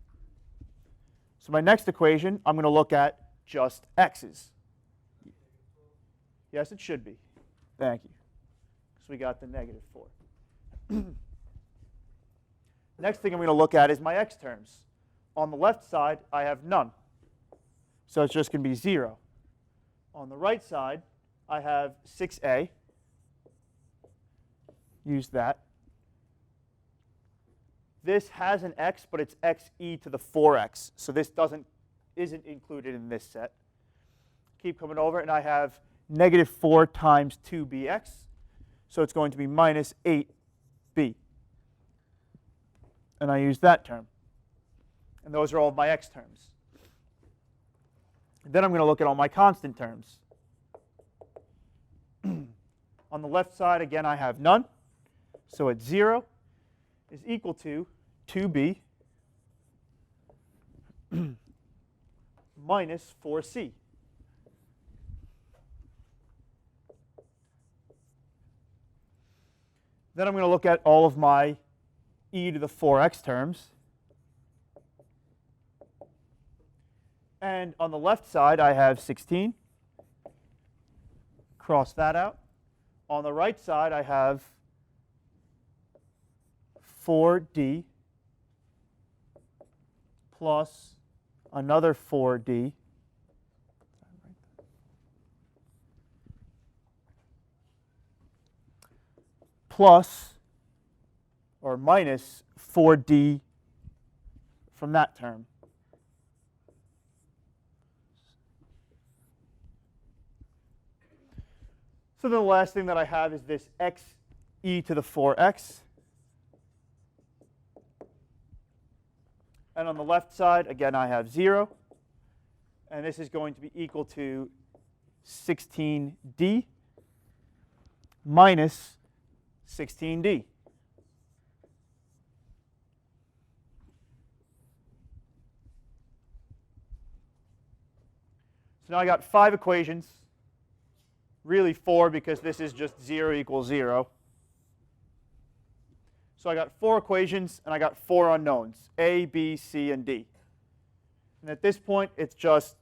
So my next equation, I'm going to look at just x's. Yes, it should be. Thank you. So we got the negative 4. Next thing I'm going to look at is my x terms. On the left side, I have none. So it's just going to be 0. On the right side, I have 6a. Use that. This has an x, but it's xe to the 4x. So this isn't included in this set. Keep coming over, and I have negative 4 times 2bx. So it's going to be minus 8b. And I use that term. And those are all of my x terms. And then I'm going to look at all my constant terms. On the left side, again, I have none. So it's 0 is equal to 2b minus 4c. Then I'm going to look at all of my e to the 4x terms. And on the left side, I have 16. Cross that out. On the right side, I have 4d plus another 4d plus or minus 4d from that term. So the last thing that I have is this x e to the 4x. And on the left side, again, I have 0. And this is going to be equal to 16d minus 16d. So now I got 5 equations really 4 because this is just 0 equals 0. So I got 4 equations, and I got 4 unknowns, A, B, C, and D. And at this point, it's just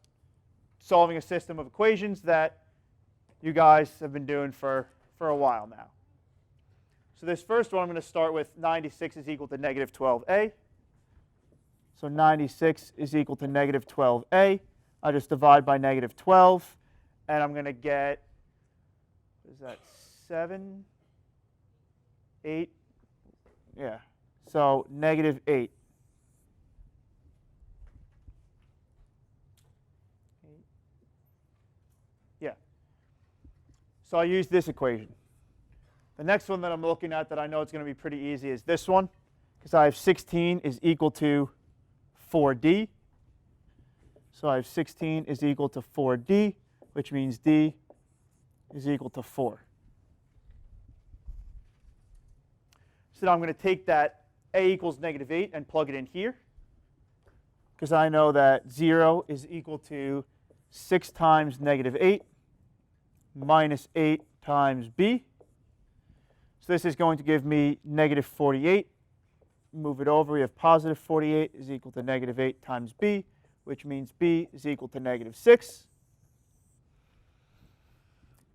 solving a system of equations that you guys have been doing for a while now. So this first one, I'm going to start with 96 is equal to negative 12a. So 96 is equal to negative 12a. I just divide by negative 12, and I'm going to get, what is that, 7, 8? Yeah, so negative 8. Yeah. So I use this equation. The next one that I'm looking at that I know it's going to be pretty easy is this one, because I have 16 is equal to 4d. So I have 16 is equal to 4d, which means d is equal to 4. So now I'm going to take that a equals negative 8 and plug it in here, because I know that 0 is equal to 6 times negative 8 minus 8 times b. So this is going to give me negative 48. Move it over. We have positive 48 is equal to negative 8 times b, which means b is equal to negative 6.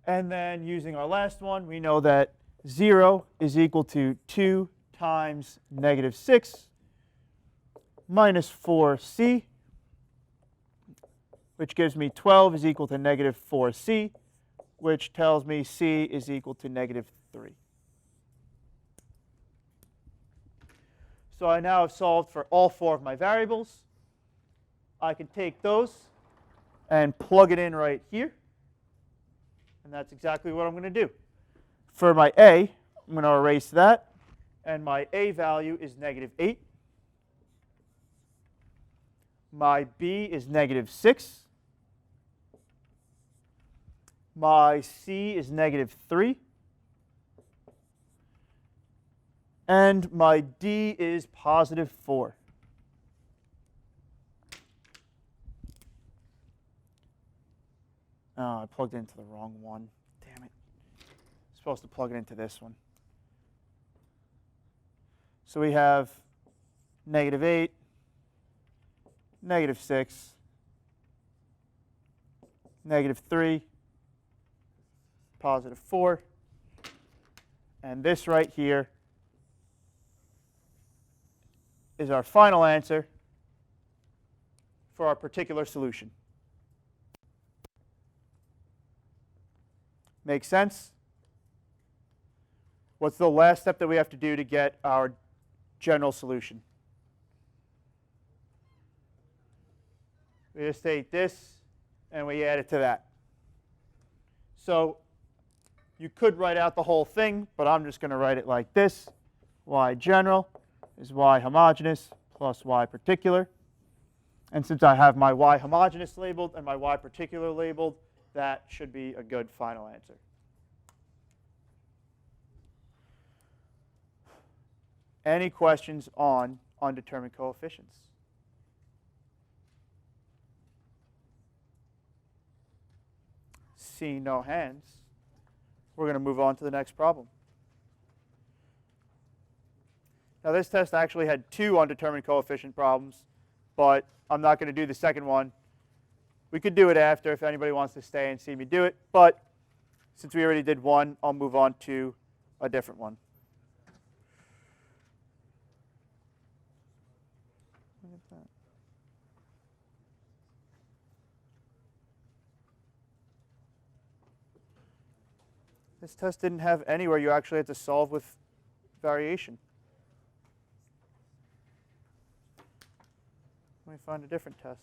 And then using our last one, we know that 0 is equal to 2 times negative 6 minus 4c, which gives me 12 is equal to negative 4c, which tells me c is equal to negative 3. So I now have solved for all 4 of my variables. I can take those and plug it in right here. And that's exactly what I'm going to do. For my a, I'm going to erase that. And my a value is negative 8. My b is negative 6. My c is negative 3. And my d is positive 4. Oh, I plugged it into the wrong one. Damn it. I'm supposed to plug it into this one. So we have negative 8, negative 6, negative 3, positive 4. And this right here is our final answer for our particular solution. Make sense? What's the last step that we have to do to get our general solution? We just take this and we add it to that. So you could write out the whole thing, but I'm just going to write it like this. Y general is y homogeneous plus y particular. And since I have my y homogeneous labeled and my y particular labeled, that should be a good final answer. Any questions on undetermined coefficients? Seeing no hands, we're going to move on to the next problem. Now this test actually had 2 undetermined coefficient problems, but I'm not going to do the second one. We could do it after if anybody wants to stay and see me do it, but since we already did one, I'll move on to a different one. Look at that. This test didn't have anywhere you actually had to solve with variation. Let me find a different test.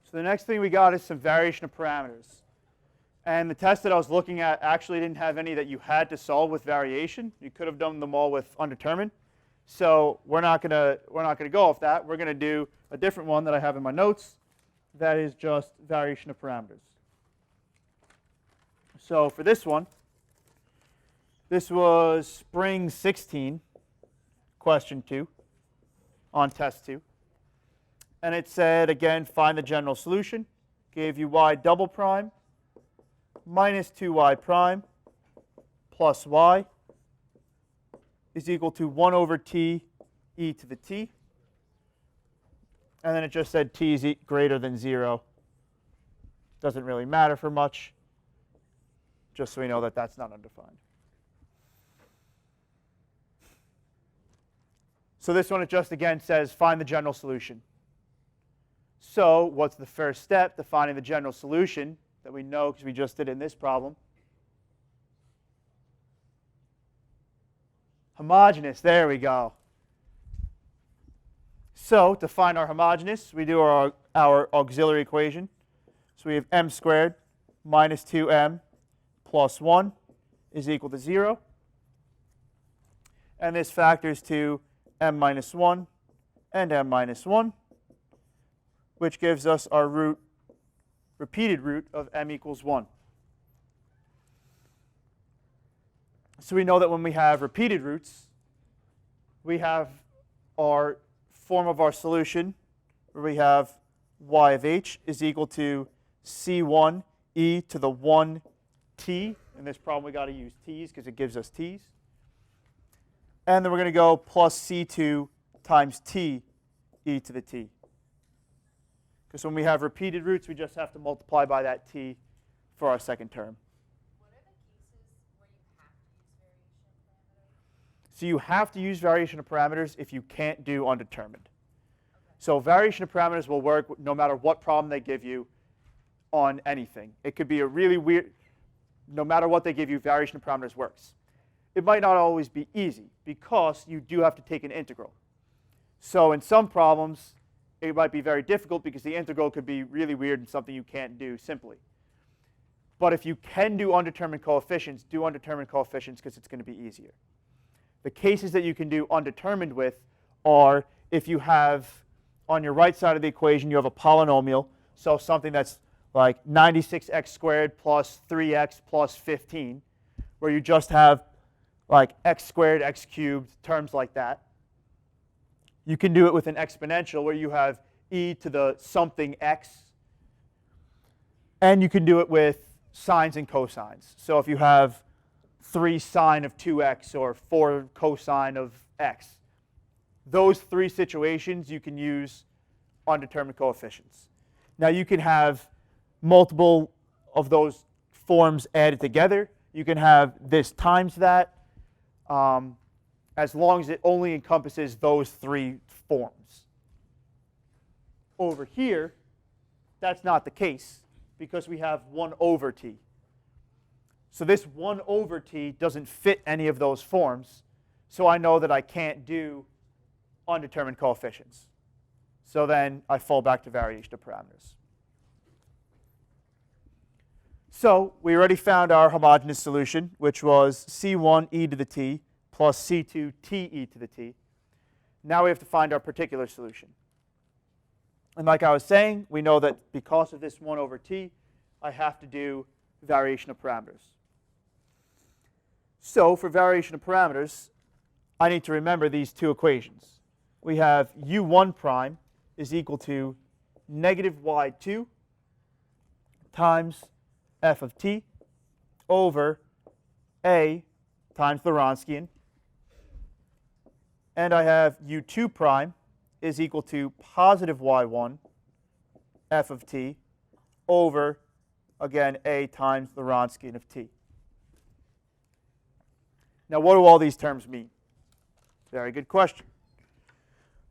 So the next thing we got is some variation of parameters. And the test that I was looking at actually didn't have any that you had to solve with variation. You could have done them all with undetermined. So we're not gonna go off that. We're gonna do a different one that I have in my notes. That is just variation of parameters. So for this one, this was spring 16, question 2 on test 2. And it said, again, find the general solution. Gave you y double prime minus 2y prime plus y is equal to 1 over t e to the t. And then it just said t is greater than 0. Doesn't really matter for much, just so we know that that's not undefined. So this one, it just again says find the general solution. So what's the first step to finding the general solution that we know because we just did it in this problem? Homogeneous, there we go. So to find our homogeneous, we do our auxiliary equation. So we have m squared minus 2m plus 1 is equal to 0. And this factors to m minus 1 and m minus 1, which gives us our repeated root of m equals 1. So we know that when we have repeated roots, we have our form of our solution where we have y of h is equal to c1 e to the 1 t. In this problem, we got to use t's because it gives us t's. And then we're going to go plus c2 times t e to the t. Because when we have repeated roots, we just have to multiply by that t for our second term. What are the cases where you have to use variation of parameters? So you have to use variation of parameters if you can't do undetermined. Okay. So variation of parameters will work no matter what problem they give you on anything. It could be a really weird, no matter what they give you, variation of parameters works. It might not always be easy because you do have to take an integral. So in some problems, it might be very difficult because the integral could be really weird and something you can't do simply. But if you can do undetermined coefficients, do undetermined coefficients because it's going to be easier. The cases that you can do undetermined with are if you have, on your right side of the equation, you have a polynomial, so something that's like 96x squared plus 3x plus 15, where you just have like x squared, x cubed, terms like that. You can do it with an exponential where you have e to the something x. And you can do it with sines and cosines. So if you have 3 sine of 2x or 4 cosine of x, those 3 situations you can use undetermined coefficients. Now you can have multiple of those forms added together. You can have this times that, as long as it only encompasses those 3 forms. Over here, that's not the case because we have 1 over t. So this 1 over t doesn't fit any of those forms, so I know that I can't do undetermined coefficients. So then I fall back to variation of parameters. So we already found our homogeneous solution, which was c1 e to the t plus c2 t e to the t. Now we have to find our particular solution. And like I was saying, we know that because of this 1 over t, I have to do variation of parameters. So for variation of parameters, I need to remember these 2 equations. We have u1 prime is equal to negative y2 times f of t over a times the Wronskian. And I have u2 prime is equal to positive y1 f of t over, again, a times the Wronskian of t. Now, what do all these terms mean? Very good question.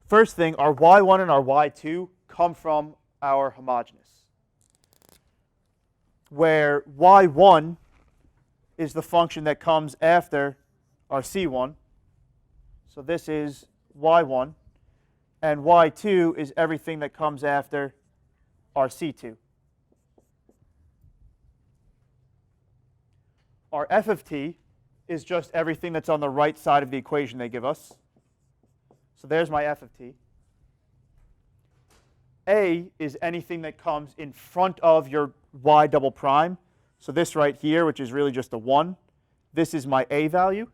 First thing, our y1 and our y2 come from our homogeneous, where y1 is the function that comes after our c1. So this is y1, and y2 is everything that comes after our c2. our f of t is just everything that's on the right side of the equation they give us. So there's my f of t. A is anything that comes in front of your y double prime. So this right here, which is really just a 1, this is my a value.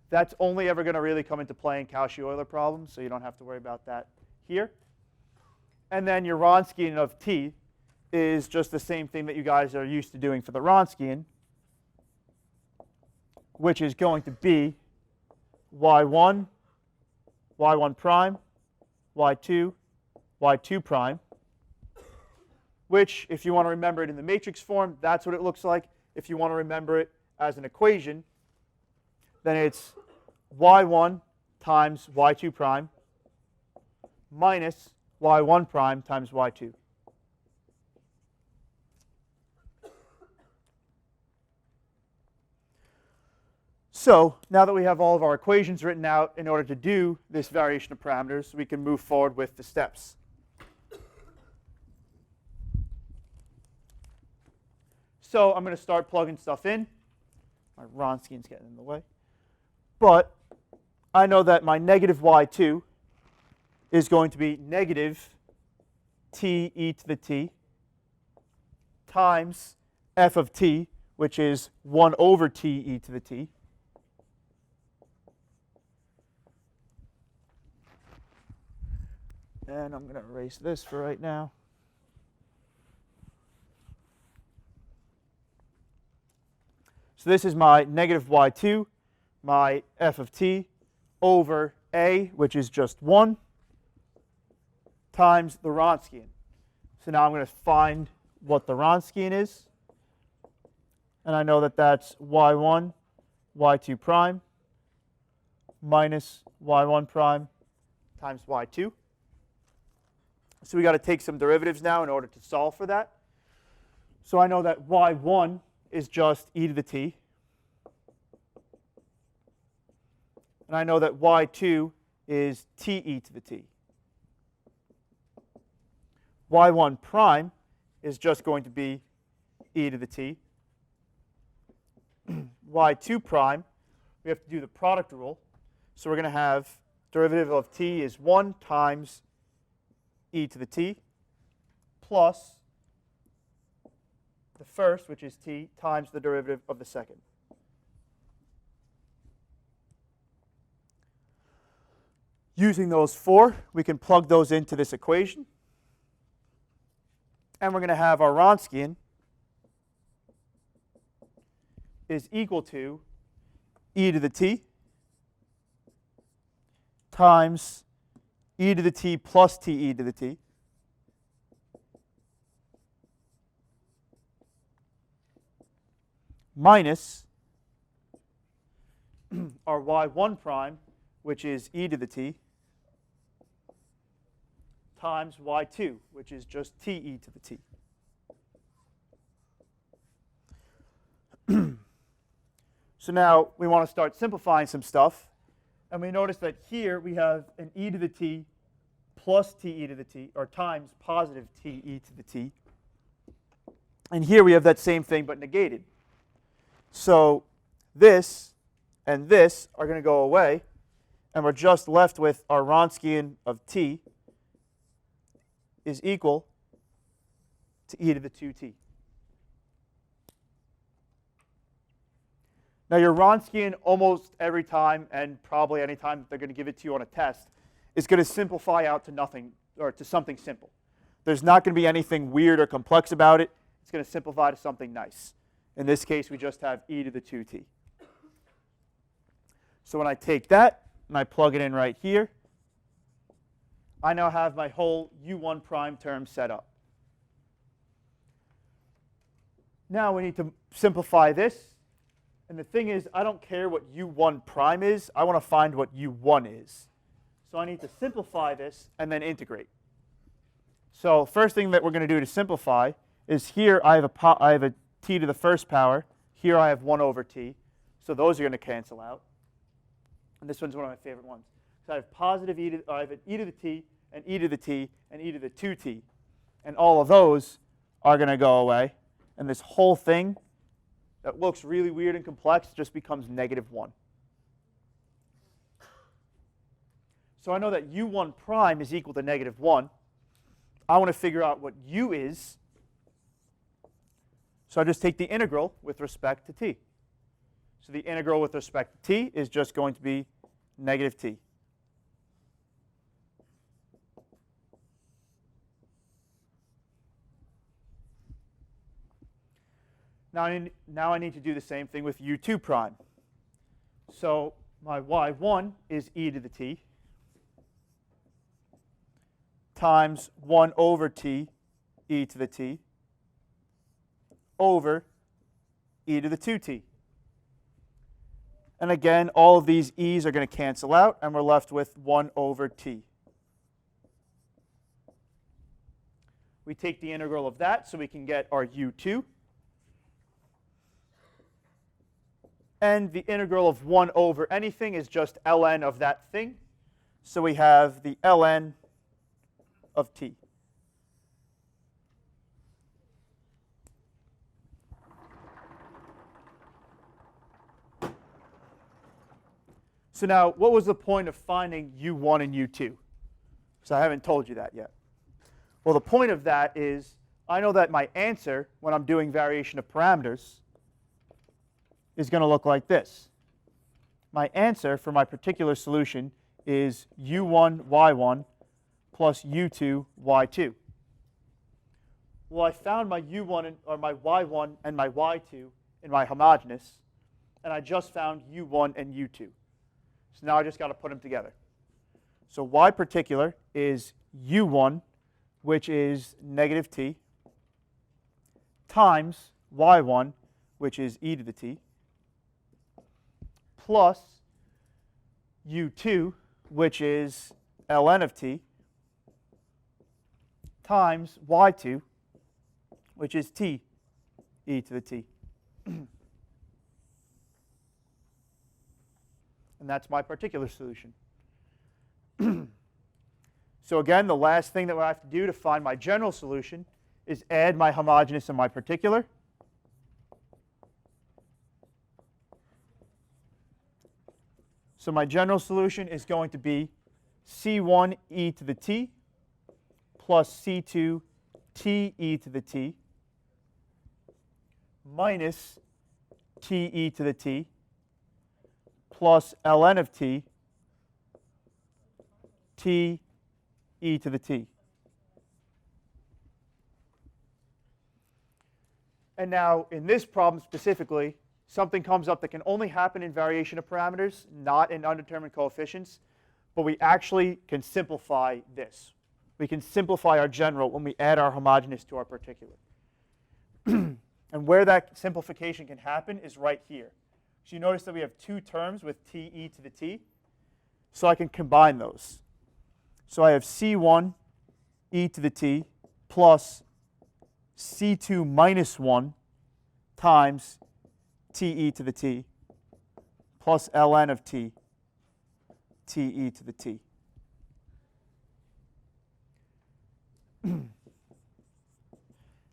That's only ever going to really come into play in Cauchy-Euler problems, so you don't have to worry about that here. And then your Wronskian of t is just the same thing that you guys are used to doing for the Wronskian, which is going to be y1, y1 prime, y2, y2 prime, which, if you want to remember it in the matrix form, that's what it looks like. If you want to remember it as an equation, then it's y1 times y2 prime minus y1 prime times y2. So now that we have all of our equations written out in order to do this variation of parameters, we can move forward with the steps. So I'm going to start plugging stuff in. My Wronskian's getting in the way. But I know that my negative y2 is going to be negative t e to the t times f of t, which is 1 over t e to the t. And I'm going to erase this for right now. So this is my negative y2, my f of t, over a, which is just 1, times the Wronskian. So now I'm going to find what the Wronskian is. And I know that that's y1, y2 prime, minus y1 prime times y2. So we got to take some derivatives now in order to solve for that. So I know that y1 is just e to the t. And I know that y2 is t e to the t. y1 prime is just going to be e to the t. y2 prime, we have to do the product rule. So we're going to have derivative of t is 1 times e to the t plus the first, which is t, times the derivative of the second. Using those 4, we can plug those into this equation. And we're going to have our Wronskian is equal to e to the t times e to the t plus t e to the t minus our y1 prime, which is e to the t, times y2, which is just t e to the t. So now we want to start simplifying some stuff. And we notice that here we have an e to the t plus t e to the t, or times positive t e to the t. And here we have that same thing but negated. So this and this are going to go away. And we're just left with our Wronskian of t is equal to e to the 2t. Now your Wronskian almost every time, and probably any time that they're going to give it to you on a test, is going to simplify out to nothing, or to something simple. There's not going to be anything weird or complex about it. It's going to simplify to something nice. In this case, we just have e to the 2t. So when I take that and I plug it in right here, I now have my whole u1 prime term set up. Now we need to simplify this. And the thing is, I don't care what u1 prime is. I want to find what u1 is. So I need to simplify this and then integrate. So first thing that we're going to do to simplify is here I have a t to the first power. Here I have 1 over t. So those are going to cancel out. And this one's one of my favorite ones. So I have positive e to, I have an e to the t, and e to the t, and e to the 2t. And all of those are going to go away. And this whole thing that looks really weird and complex just becomes -1. So I know that u1 prime is equal to -1. I want to figure out what u is. So I just take the integral with respect to t. So the integral with respect to t is just going to be -t. Now I need to do the same thing with u2 prime. So my y1 is e to the t times 1 over t e to the t over e to the 2t. And again, all of these e's are going to cancel out, and we're left with 1 over t. We take the integral of that so we can get our u2. And the integral of 1 over anything is just ln of that thing. So we have the ln of t. So now, what was the point of finding u1 and u2? So I haven't told you that yet. Well, the point of that is I know that my answer when I'm doing variation of parameters is going to look like this. My answer for my particular solution is u1 y1 plus u2 y2. Well, I found my u1 or my y1 and my y2 in my homogeneous, and I just found u1 and u2. So now I just got to put them together. So y particular is u1, which is -t, times y1, which is e to the t, plus u2, which is ln of t, times y2, which is t e to the t. And that's my particular solution. So again, the last thing that I have to do to find my general solution is add my homogeneous and my particular. So my general solution is going to be c1 e to the t plus c2 t e to the t minus t e to the t plus ln of t t e to the t. And now in this problem specifically, something comes up that can only happen in variation of parameters, not in undetermined coefficients, but we actually can simplify this. We can simplify our general when we add our homogeneous to our particular. And where that simplification can happen is right here. So you notice that we have two terms with t e to the t. So I can combine those. So I have c1 e to the t plus c2 minus 1 times t e to the t plus ln of t t e to the t.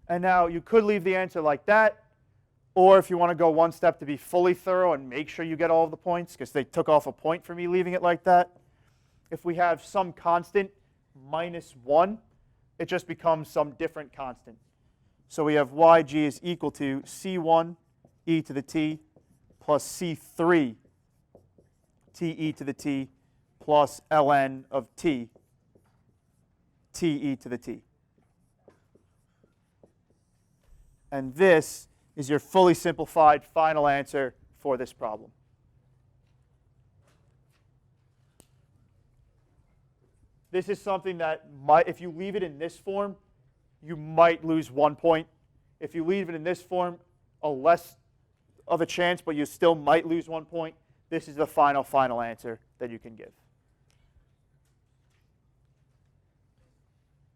And now you could leave the answer like that, or if you want to go one step to be fully thorough and make sure you get all of the points, because they took off a point for me leaving it like that. If we have some constant minus 1, it just becomes some different constant. So we have yg is equal to c1 e to the t plus c3 t e to the t plus ln of t t e to the t. And this is your fully simplified final answer for this problem. This is something that might, if you leave it in this form, you might lose 1 point. If you leave it in this form, a less of a chance, but you still might lose 1 point. This is the final answer that you can give.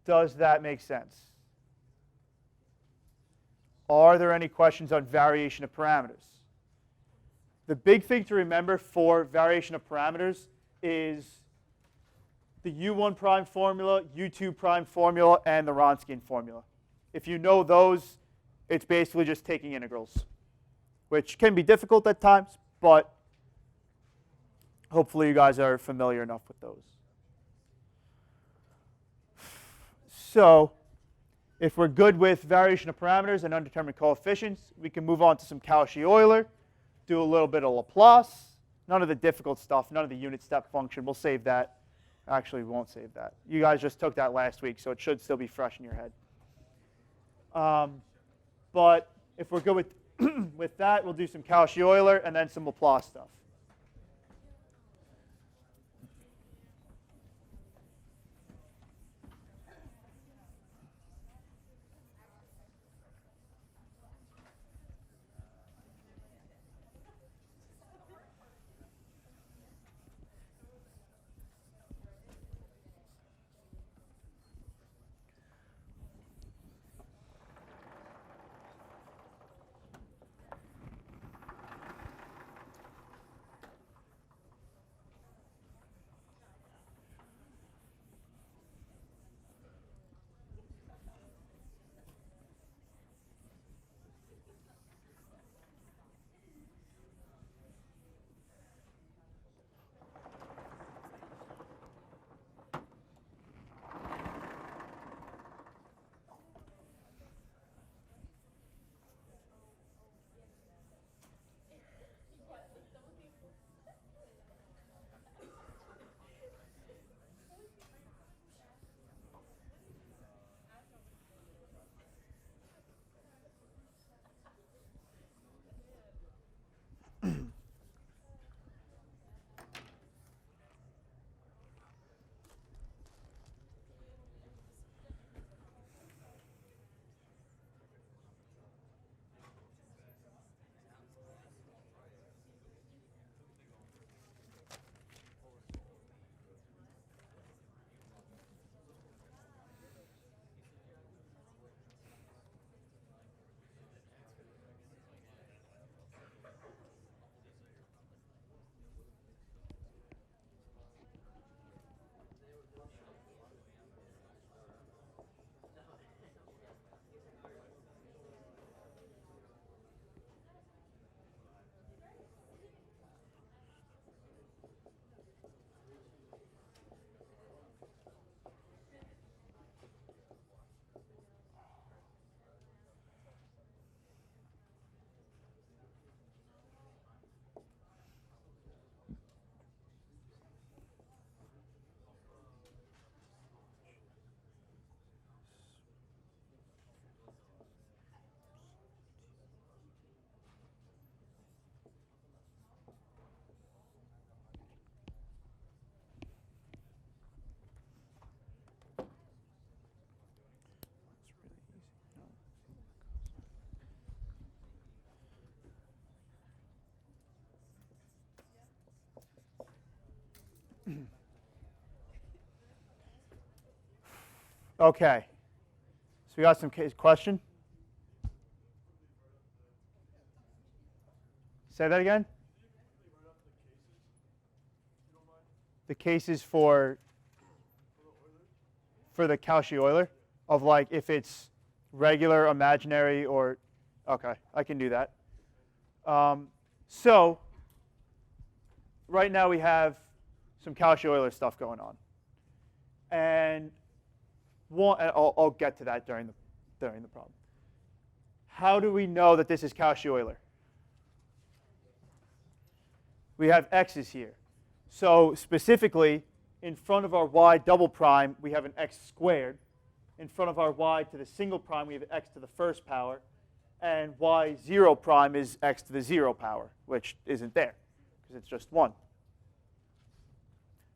Does that make sense? Are there any questions on variation of parameters? The big thing to remember for variation of parameters is the u1 prime formula, u2 prime formula, and the Wronskian formula. If you know those, it's basically just taking integrals. which can be difficult at times, but hopefully you guys are familiar enough with those. So if we're good with variation of parameters and undetermined coefficients, we can move on to some Cauchy-Euler, do a little bit of Laplace. None of the difficult stuff, none of the unit step function. We'll save that. Actually, we won't save that. You guys just took that last week, so it should still be fresh in your head. But if we're good with, with that, we'll do some Cauchy-Euler and then some Laplace stuff. Okay. So we got some question? Say that again? The cases for the Cauchy-Euler of like if it's regular, imaginary, or okay, I can do that. So right now we have some Cauchy-Euler stuff going on, and I'll get to that during the problem. How do we know that this is Cauchy-Euler? We have x's here. So specifically, in front of our y double prime, we have an x squared. In front of our y to the single prime, we have x to the first power. And y 0 prime is x to the 0 power, which isn't there, because it's just 1.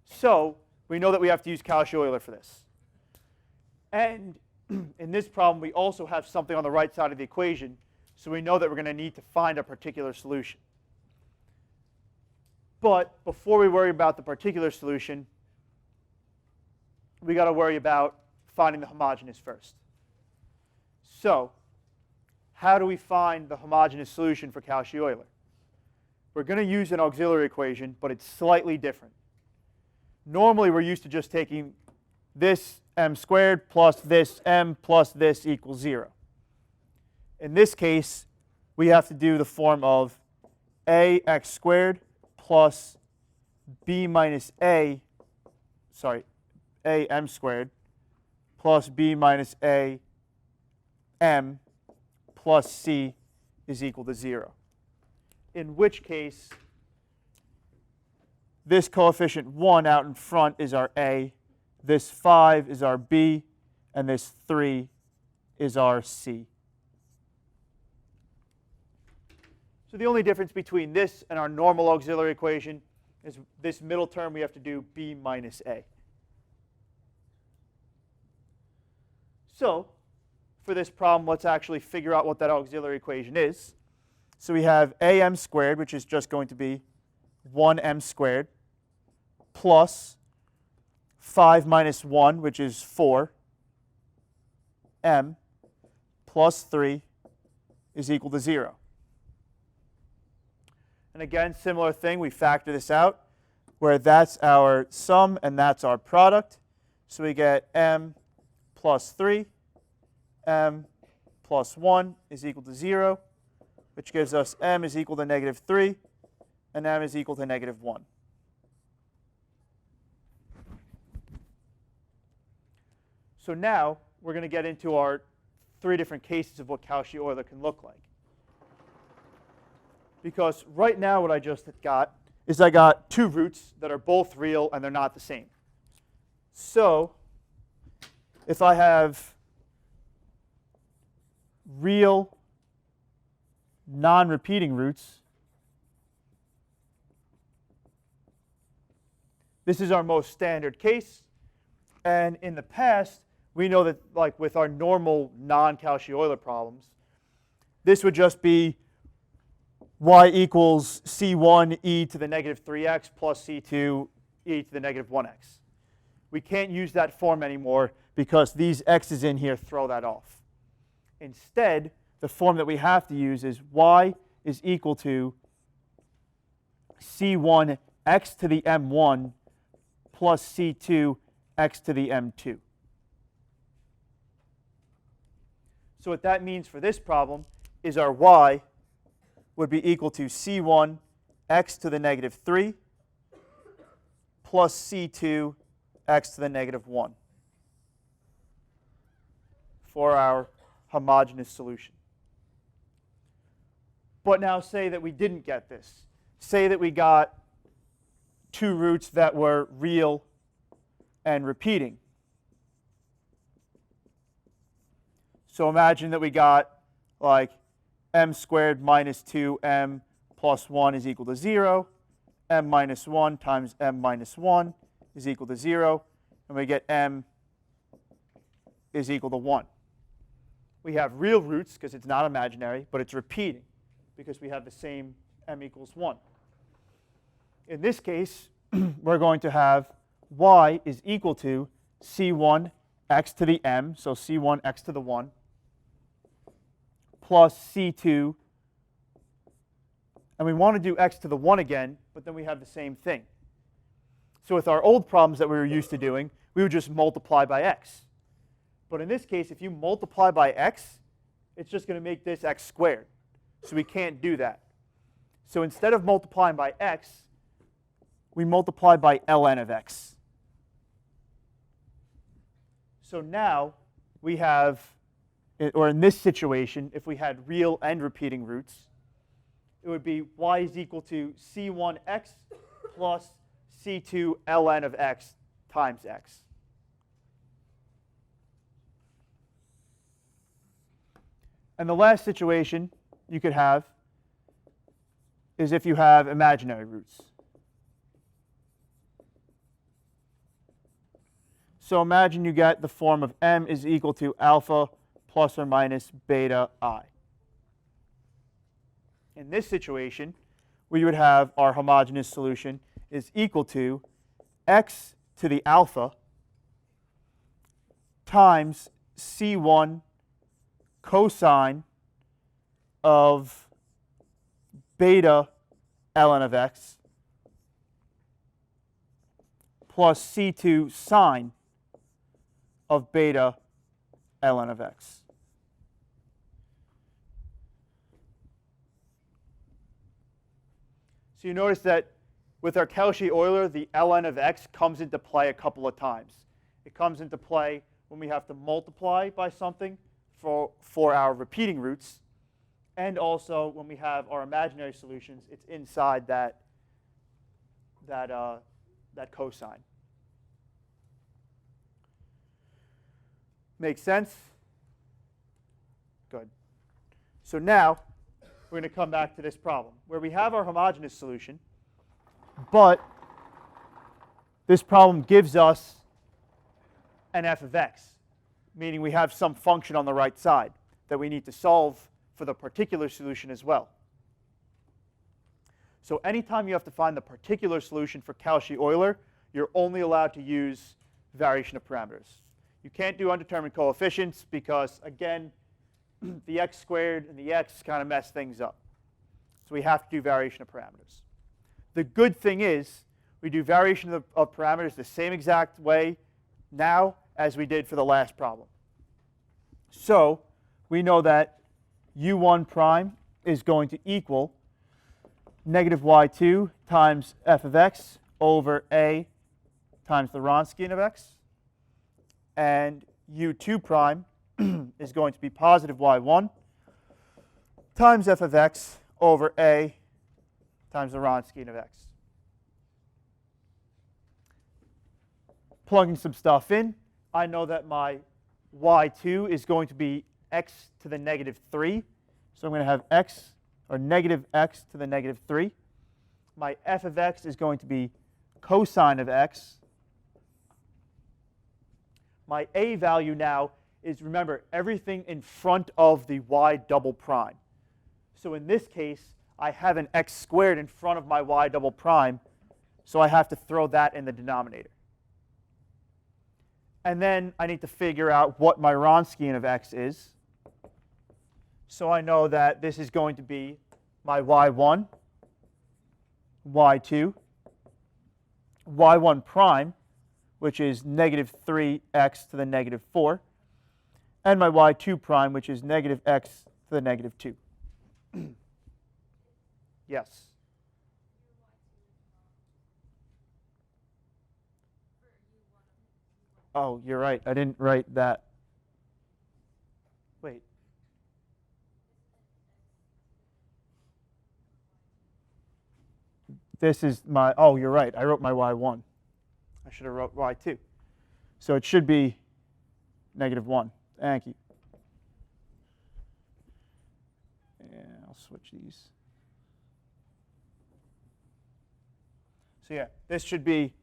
So we know that we have to use Cauchy-Euler for this. And in this problem, we also have something on the right side of the equation, so we know that we're going to need to find a particular solution. But before we worry about the particular solution, we got to worry about finding the homogeneous first. So how do we find the homogeneous solution for Cauchy-Euler? We're going to use an auxiliary equation, but it's slightly different. Normally, we're used to just taking this m squared plus this m plus this equals 0. In this case, we have to do the form of ax squared plus b minus am squared plus b minus am plus c is equal to 0. In which case, this coefficient 1 out in front is our a, this 5 is our b, and this 3 is our c. So the only difference between this and our normal auxiliary equation is this middle term we have to do b minus a. So for this problem, let's actually figure out what that auxiliary equation is. So we have am squared, which is just going to be 1m squared, plus 5 minus 1, which is 4, m, plus 3 is equal to 0. And again, similar thing, we factor this out, where that's our sum and that's our product. So we get m plus 3, m plus 1 is equal to 0, which gives us m is equal to negative 3, and m is equal to negative 1. So now we're going to get into our 3 different cases of what Cauchy-Euler can look like. Because right now what I just got is I got 2 roots that are both real and they're not the same. So if I have real non-repeating roots, this is our most standard case. And in the past, we know that like with our normal non-Cauchy-Euler problems, this would just be y equals c1 e to the negative 3x plus c2 e to the negative 1x. We can't use that form anymore because these x's in here throw that off. Instead, the form that we have to use is y is equal to c1 x to the m1 plus c2 x to the m2. So what that means for this problem is our y would be equal to c1 x to the negative 3 plus c2 x to the negative 1 for our homogeneous solution. But now say that we didn't get this. Say that we got 2 roots that were real and repeating. So imagine that we got like m squared minus 2m plus 1 is equal to 0. M minus 1 times m minus 1 is equal to 0. And we get m is equal to 1. We have real roots because it's not imaginary, but it's repeating because we have the same m equals 1. In this case, we're going to have y is equal to c1 x to the m, so c1 x to the 1, plus c2, and we want to do x to the 1 again, but then we have the same thing. So with our old problems that we were used to doing, we would just multiply by x. But in this case, if you multiply by x, it's just going to make this x squared. So we can't do that. So instead of multiplying by x, we multiply by ln of x. So now we have, or in this situation, if we had real and repeating roots, it would be y is equal to c1x plus c2 ln of x times x. And the last situation you could have is if you have imaginary roots. So imagine you get the form of m is equal to alpha plus or minus beta I. In this situation, we would have our homogeneous solution is equal to x to the alpha times c1 cosine of beta ln of x plus c2 sine of beta ln of x. So you notice that with our Cauchy-Euler, the ln of x comes into play a couple of times. It comes into play when we have to multiply by something for our repeating roots, and also when we have our imaginary solutions, it's inside that cosine. Make sense? Good. So now we're going to come back to this problem where we have our homogeneous solution, but this problem gives us an f of x, meaning we have some function on the right side that we need to solve for the particular solution as well. So anytime you have to find the particular solution for Cauchy-Euler, you're only allowed to use variation of parameters. You can't do undetermined coefficients because, again, the x squared and the x kind of mess things up. So we have to do variation of parameters. The good thing is we do variation of parameters the same exact way now as we did for the last problem. So we know that u1 prime is going to equal negative y2 times f of x over a times the Wronskian of x. And u2 prime is going to be positive y1 times f of x over a times the Wronskian of x. Plugging some stuff in, I know that my y2 is going to be x to the negative 3. So I'm going to have x, or negative x to the negative 3. My f of x is going to be cosine of x. My a value now is, remember, everything in front of the y double prime. So in this case, I have an x squared in front of my y double prime, so I have to throw that in the denominator. And then I need to figure out what my Wronskian of x is. So I know that this is going to be my y1, y2, y1 prime, which is negative 3x to the negative 4, and my y2 prime, which is negative x to the negative 2. Yes? Oh, you're right. I didn't write that. Wait. This is my, oh, you're right. I wrote my y1. I should have wrote y2. So it should be negative 1. Thank you. And I'll switch these. So yeah, this should be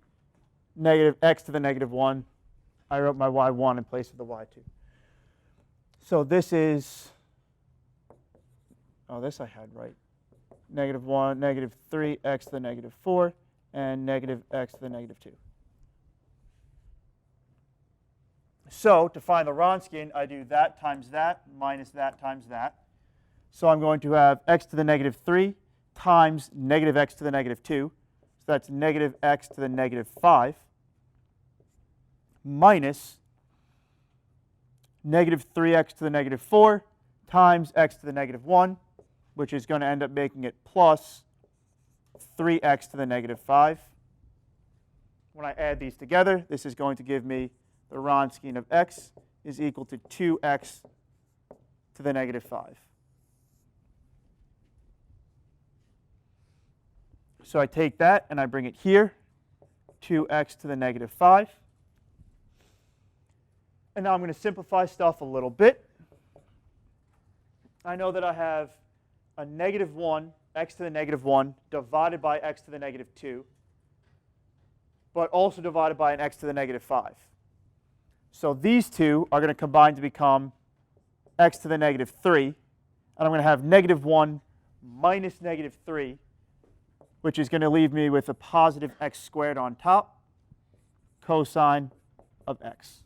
negative x to the negative 1. I wrote my y1 in place of the y2. So this is, oh, this I had right. Negative 1, negative 3x to the negative 4, and negative x to the negative 2. So to find the Wronskian, I do that times that minus that times that. So I'm going to have x to the negative 3 times negative x to the negative 2. So that's negative x to the negative 5 minus negative 3x to the negative 4 times x to the negative 1, which is going to end up making it plus 3x to the negative 5. When I add these together, this is going to give me the Wronskian of x is equal to 2x to the negative 5. So I take that and I bring it here, 2x to the negative 5. And now I'm going to simplify stuff a little bit. I know that I have a negative 1, x to the negative 1, divided by x to the negative 2, but also divided by an x to the negative 5. So these two are going to combine to become x to the negative 3. And I'm going to have negative 1 minus negative 3, which is going to leave me with a positive x squared on top, cosine of x.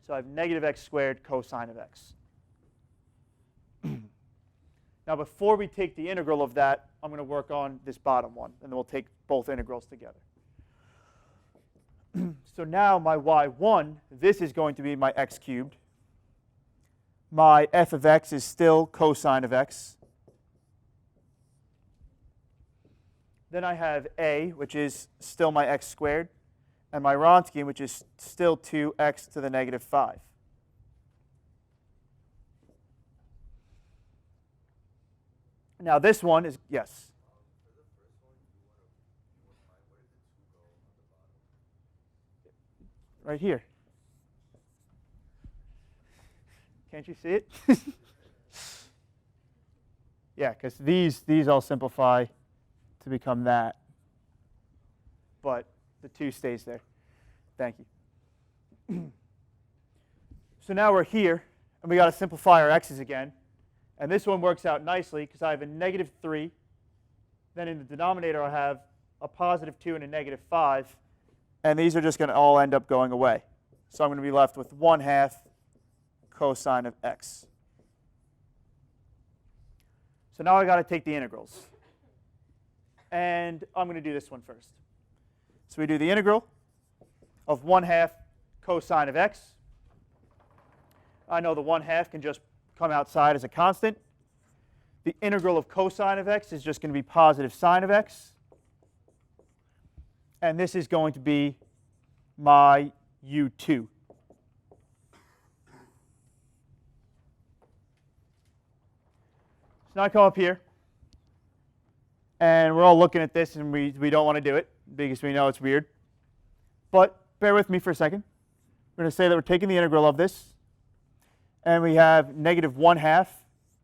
So I have negative x squared cosine of x. Now before we take the integral of that, I'm going to work on this bottom one, and then we'll take both integrals together. So now my y1, this is going to be my x cubed. My f of x is still cosine of x. Then I have a, which is still my x squared, and my Wronskian, which is still 2x to the negative 5. Now this one is, yes? For the first one, you want to find where did the 2 go on the bottom? Right here. Can't you see it? Yeah, because these all simplify to become that. But the 2 stays there. Thank you. So now we're here, and we got to simplify our x's again. And this one works out nicely because I have a negative 3. Then in the denominator, I have a positive 2 and a negative 5. And these are just going to all end up going away. So I'm going to be left with 1/2 cosine of x. So now I got to take the integrals. And I'm going to do this one first. So we do the integral of 1/2 cosine of x. I know the 1/2 can just come outside as a constant. The integral of cosine of x is just going to be positive sine of x. And this is going to be my u2. So now I come up here, and we're all looking at this, and we don't want to do it because we know it's weird. But bear with me for a second. We're going to say that we're taking the integral of this, and we have negative 1/2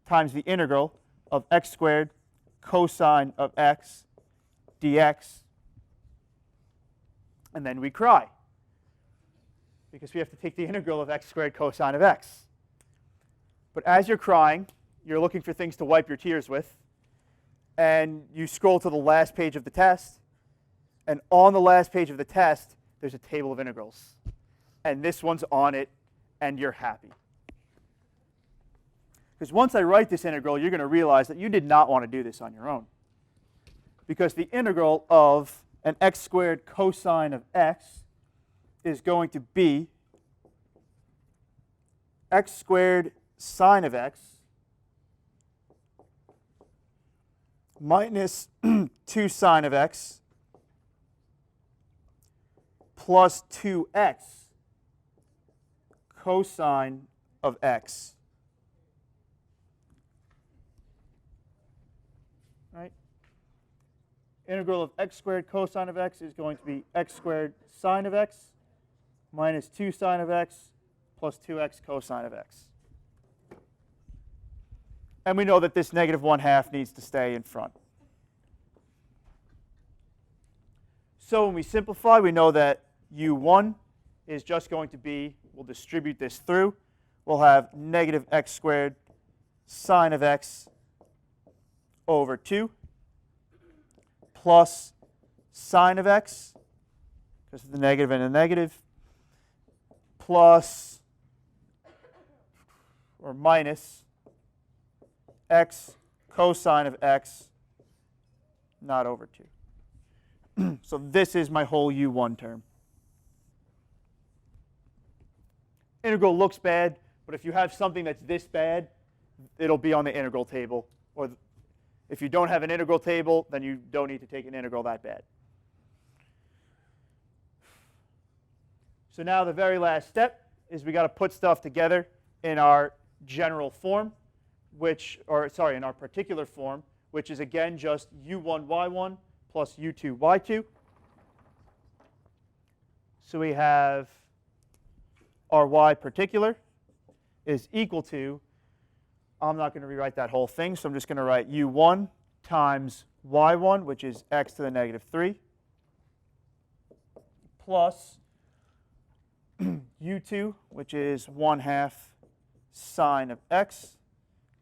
times the integral of x squared cosine of x dx. And then we cry, because we have to take the integral of x squared cosine of x. But as you're crying, you're looking for things to wipe your tears with, and you scroll to the last page of the test, and on the last page of the test, there's a table of integrals. And this one's on it, and you're happy. Because once I write this integral, you're going to realize that you did not want to do this on your own. Because the integral of an x squared cosine of x is going to be x squared sine of x minus 2 sine of x plus 2x cosine of x. Right? Integral of x squared cosine of x is going to be x squared sine of x minus 2 sine of x plus 2x cosine of x. And we know that this negative 1/2 needs to stay in front. So when we simplify, we know that u1 is just going to be, we'll distribute this through. We'll have negative x squared sine of x over 2 plus sine of x, because of the negative and the negative, plus or minus x cosine of x not over 2. So this is my whole u1 term. Integral looks bad, but if you have something that's this bad, it'll be on the integral table. Or if you don't have an integral table, then you don't need to take an integral that bad. So now the very last step is we got to put stuff together in our general form, in our particular form, which is again just u1 y1 plus u2 y2. So we have our y particular is equal to, I'm not going to rewrite that whole thing, so I'm just going to write u1 times y1, which is x to the negative 3, plus u2, which is 1/2 sine of x,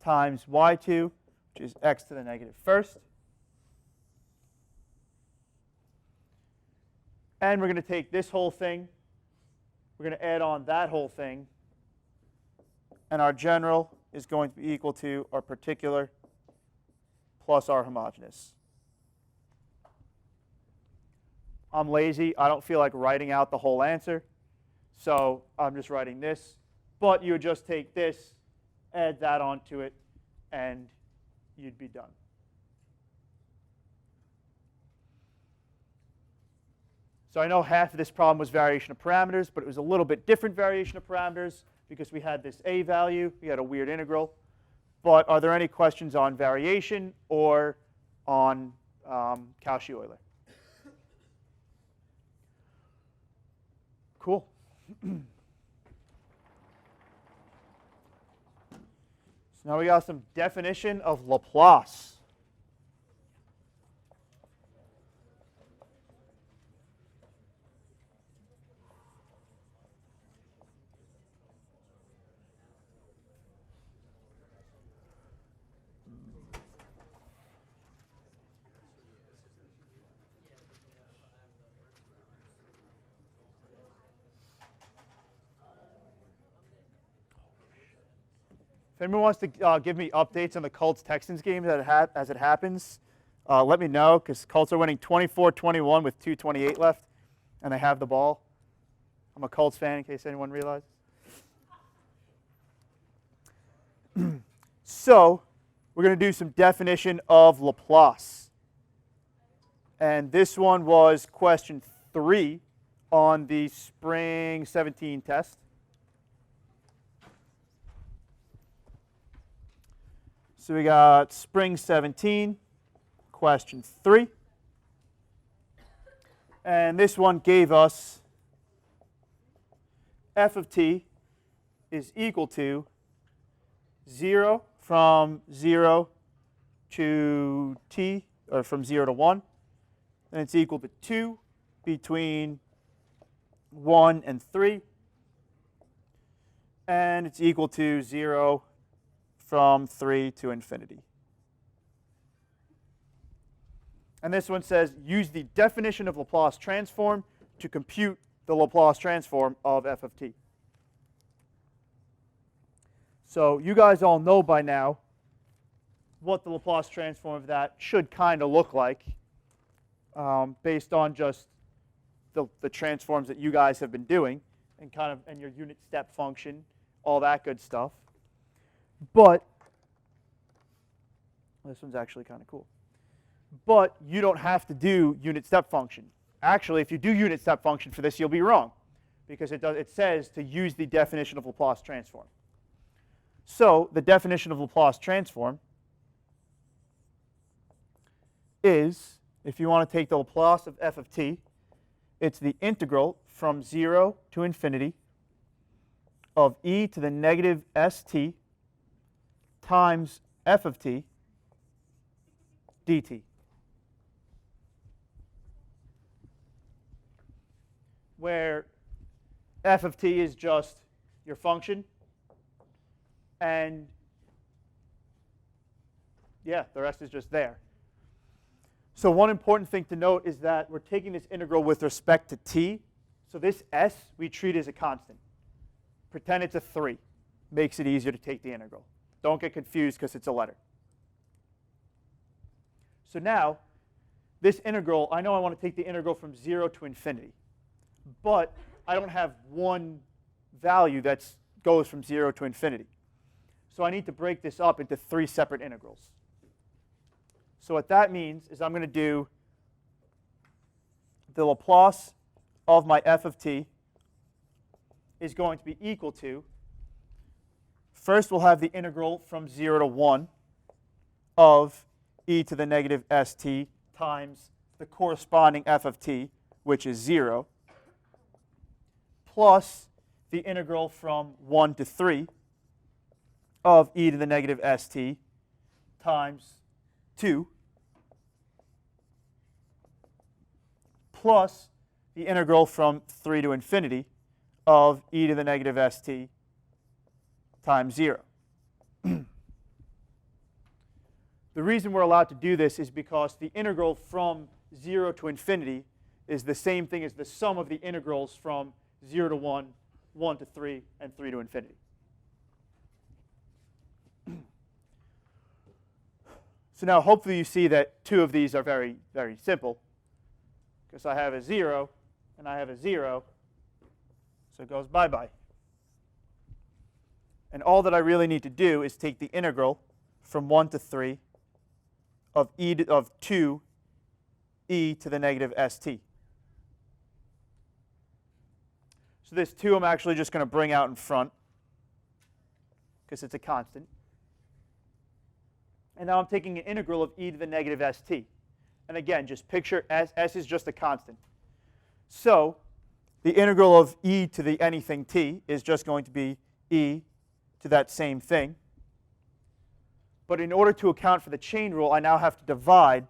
times y2, which is x to the negative 1st. And we're going to take this whole thing, we're going to add on that whole thing, and our general is going to be equal to our particular plus our homogeneous. I'm lazy. I don't feel like writing out the whole answer, so I'm just writing this. But you would just take this, add that onto it, and you'd be done. So I know half of this problem was variation of parameters, but it was a little bit different variation of parameters because we had this a value, we had a weird integral. But are there any questions on variation or on Cauchy-Euler? Cool. So now we got some definition of Laplace. If anyone wants to give me updates on the Colts-Texans game as it happens, let me know, because Colts are winning 24-21 with 2:28 left, and they have the ball. I'm a Colts fan, in case anyone realizes. So we're going to do some definition of Laplace. And this one was question 3 on the spring 17 test. So we got spring 17, question 3. And this one gave us f of t is equal to 0 from 0 to t, or from 0 to 1. And it's equal to 2 between 1 and 3. And it's equal to 0 from 3 to infinity. And this one says, use the definition of Laplace transform to compute the Laplace transform of f of t. So you guys all know by now what the Laplace transform of that should kind of look like based on just the transforms that you guys have been doing and your unit step function, all that good stuff. But this one's actually kind of cool. But you don't have to do unit step function. Actually, if you do unit step function for this, you'll be wrong, because it says to use the definition of Laplace transform. So the definition of Laplace transform is, if you want to take the Laplace of f of t, it's the integral from 0 to infinity of e to the negative st times f of t dt. Where f of t is just your function, and yeah, the rest is just there. So one important thing to note is that we're taking this integral with respect to t. So this s we treat as a constant. Pretend it's a 3. Makes it easier to take the integral. Don't get confused because it's a letter. So now, this integral, I know I want to take the integral from 0 to infinity. But I don't have one value that goes from 0 to infinity. So I need to break this up into 3 separate integrals. So what that means is I'm going to do the Laplace of my f of t is going to be equal to, first we'll have the integral from 0 to 1 of e to the negative st times the corresponding f of t, which is 0, plus the integral from 1 to 3 of e to the negative st times 2, plus the integral from 3 to infinity of e to the negative st times 0. The reason we're allowed to do this is because the integral from 0 to infinity is the same thing as the sum of the integrals from 0 to 1, 1 to 3, and 3 to infinity. So now hopefully you see that 2 of these are very, very simple, because I have a 0 and I have a 0, so it goes bye-bye. And all that I really need to do is take the integral from 1 to 3 of 2 e to the negative st. So this 2 I'm actually just going to bring out in front because it's a constant. And now I'm taking an integral of e to the negative st. And again, just picture s is just a constant. So the integral of e to the anything t is just going to be e to that same thing. But in order to account for the chain rule, I now have to divide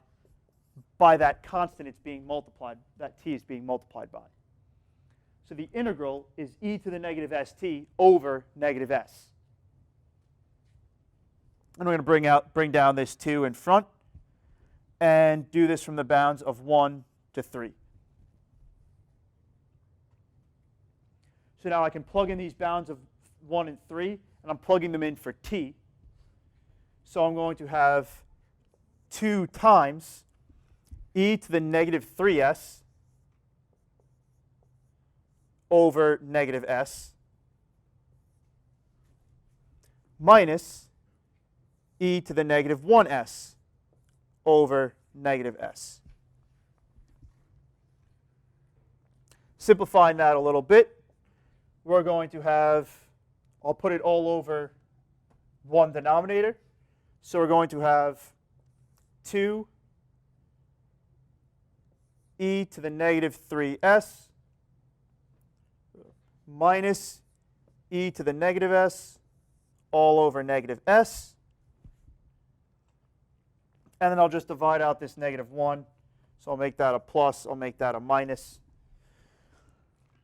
by that constant it's being multiplied, that t is being multiplied by. So the integral is e to the negative st over negative s. And we're going to bring down this 2 in front and do this from the bounds of 1 to 3. So now I can plug in these bounds of 1 and 3, and I'm plugging them in for t. So I'm going to have 2 times e to the negative 3s over negative s minus e to the negative 1s over negative s. Simplifying that a little bit, we're going to have, I'll put it all over one denominator. So we're going to have 2 e to the negative 3s minus e to the negative s all over negative s. And then I'll just divide out this negative 1. So I'll make that a plus. I'll make that a minus.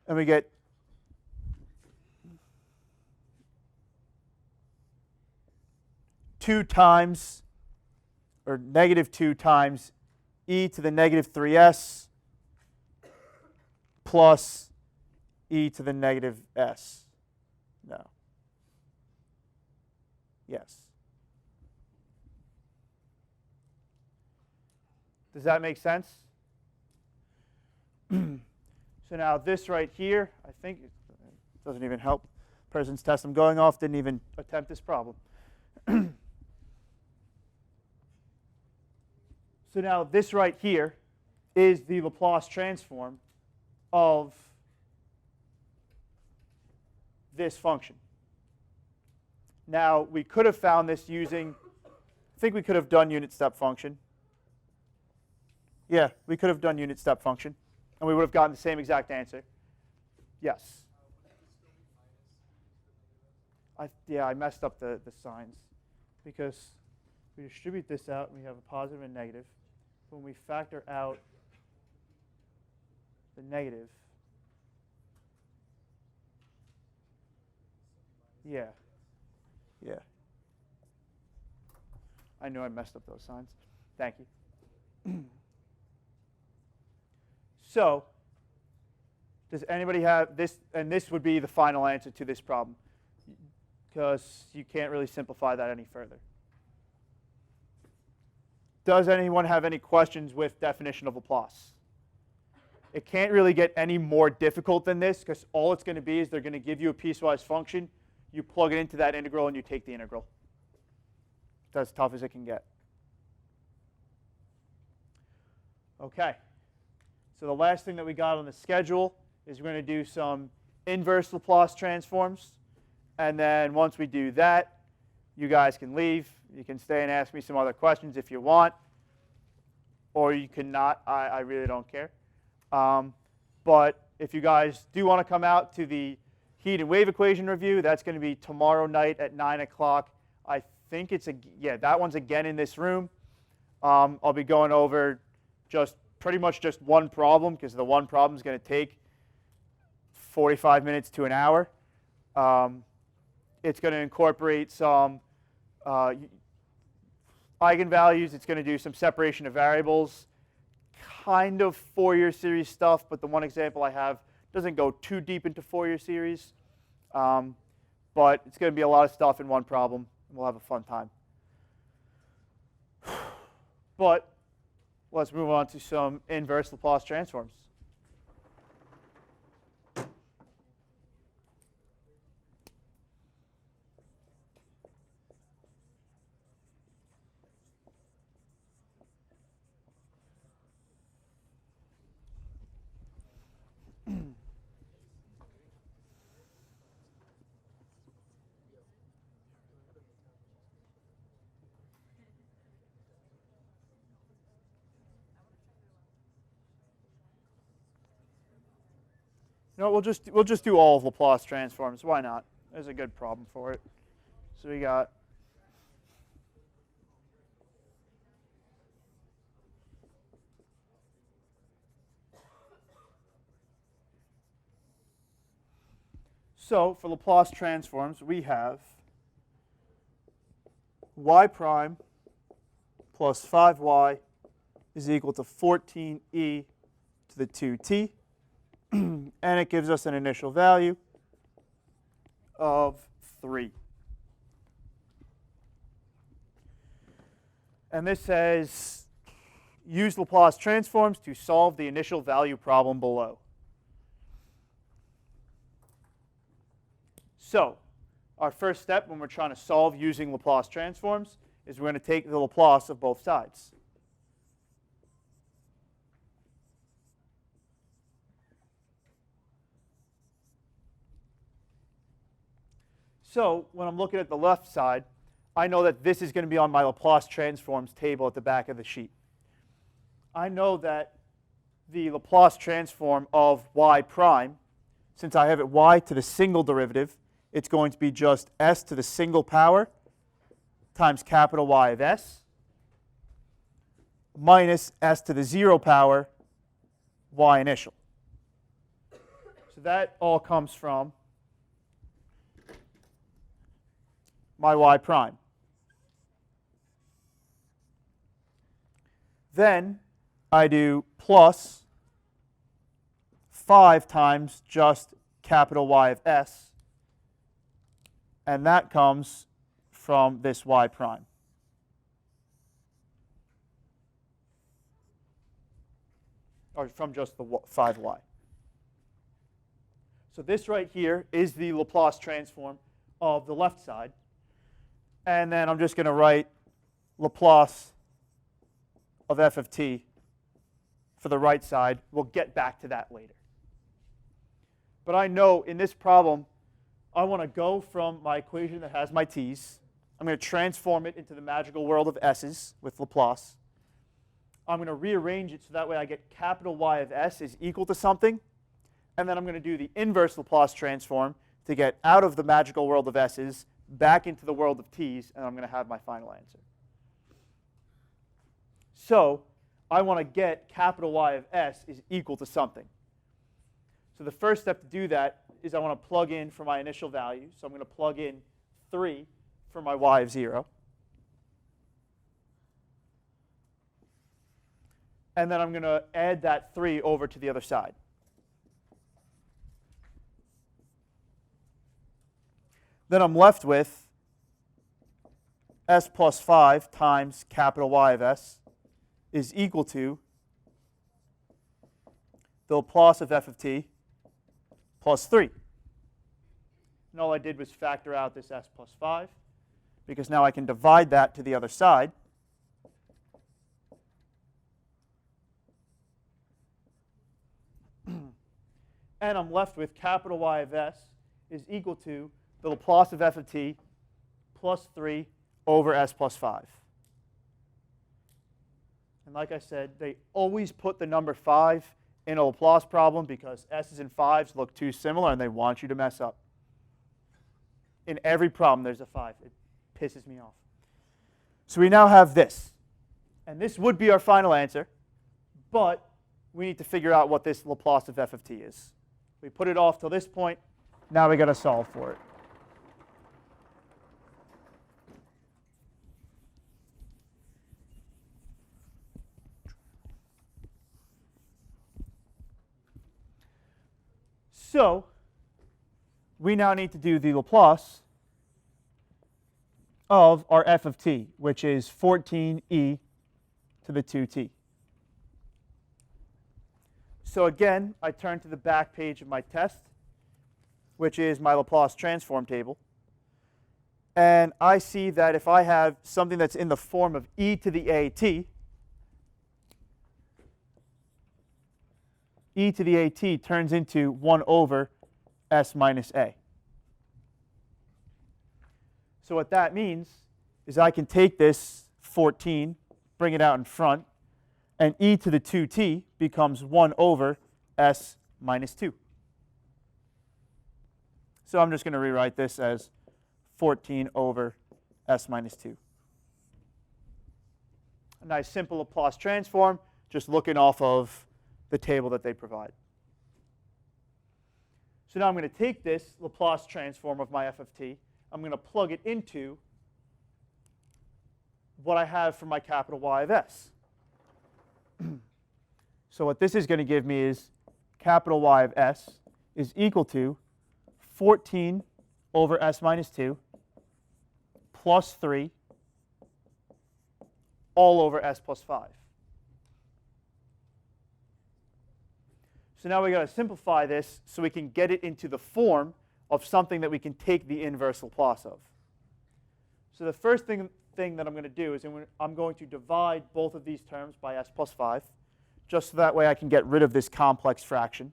And we get negative 2 times e to the negative 3s plus e to the negative s. No. Yes. Does that make sense? So now this right here, I think it doesn't even help. President's test I'm going off didn't even attempt this problem. So now this right here is the Laplace transform of this function. Now we could have found this using, I think we could have done unit step function. Yeah, we could have done unit step function, and we would have gotten the same exact answer. Yes. I messed up the signs because we distribute this out, and we have a positive and negative. When we factor out the negative, yeah. I knew I messed up those signs. Thank you. So, does anybody have this? And this would be the final answer to this problem, because you can't really simplify that any further. Does anyone have any questions with definition of Laplace? It can't really get any more difficult than this, because all it's going to be is they're going to give you a piecewise function. You plug it into that integral, and you take the integral. That's as tough as it can get. OK. So the last thing that we got on the schedule is we're going to do some inverse Laplace transforms. And then once we do that, you guys can leave. You can stay and ask me some other questions if you want. Or you can not. I really don't care. But if you guys do want to come out to the heat and wave equation review, that's going to be tomorrow night at 9 o'clock. I think it's, that one's again in this room. I'll be going over pretty much just one problem, because the one problem is going to take 45 minutes to an hour. It's going to incorporate some eigenvalues. It's going to do some separation of variables, kind of Fourier series stuff, but the one example I have doesn't go too deep into Fourier series. But it's going to be a lot of stuff in one problem, and we'll have a fun time. But let's move on to some inverse Laplace transforms. No, we'll just do all of Laplace transforms. Why not? There's a good problem for it. So we got so for Laplace transforms, we have y prime plus 5y is equal to 14e to the 2t. And it gives us an initial value of 3. And this says, use Laplace transforms to solve the initial value problem below. So our first step when we're trying to solve using Laplace transforms is we're going to take the Laplace of both sides. So when I'm looking at the left side, I know that this is going to be on my Laplace transforms table at the back of the sheet. I know that the Laplace transform of y prime, since I have it y to the single derivative, it's going to be just s to the single power times capital Y of s minus s to the 0 power y initial. So that all comes from my y prime. Then I do plus 5 times just capital Y of s, and that comes from this y prime. Or from just the 5y. So this right here is the Laplace transform of the left side. And then I'm just going to write Laplace of f of t for the right side. We'll get back to that later. But I know in this problem, I want to go from my equation that has my t's. I'm going to transform it into the magical world of s's with Laplace. I'm going to rearrange it so that way I get capital Y of s is equal to something. And then I'm going to do the inverse Laplace transform to get out of the magical world of s's back into the world of t's, and I'm going to have my final answer. So I want to get capital Y of s is equal to something. So the first step to do that is I want to plug in for my initial value. So I'm going to plug in 3 for my y of 0. And then I'm going to add that 3 over to the other side. Then I'm left with s plus 5 times capital Y of s is equal to the Laplace of f of t plus 3. And all I did was factor out this s plus 5, because now I can divide that to the other side. And I'm left with capital Y of s is equal to the Laplace of f of t plus 3 over s plus 5. And like I said, they always put the number 5 in a Laplace problem because s's and 5s look too similar and they want you to mess up. In every problem, there's a 5. It pisses me off. So we now have this. And this would be our final answer, but we need to figure out what this Laplace of f of t is. We put it off till this point. Now we got to solve for it. So we now need to do the Laplace of our f of t, which is 14e to the 2t. So again, I turn to the back page of my test, which is my Laplace transform table. And I see that if I have something that's in the form of e to the at, e to the at turns into 1 over s minus a. So what that means is I can take this 14, bring it out in front, and e to the 2t becomes 1 over s minus 2. So I'm just going to rewrite this as 14 over s minus 2. A nice simple Laplace transform, just looking off of the table that they provide. So now I'm going to take this Laplace transform of my f of t. I'm going to plug it into what I have for my capital Y of s. So what this is going to give me is capital Y of s is equal to 14 over s minus 2 plus 3 all over s plus 5. So now we've got to simplify this so we can get it into the form of something that we can take the inverse Laplace of. So the first thing that I'm going to do is I'm going to divide both of these terms by s plus 5, just so that way I can get rid of this complex fraction.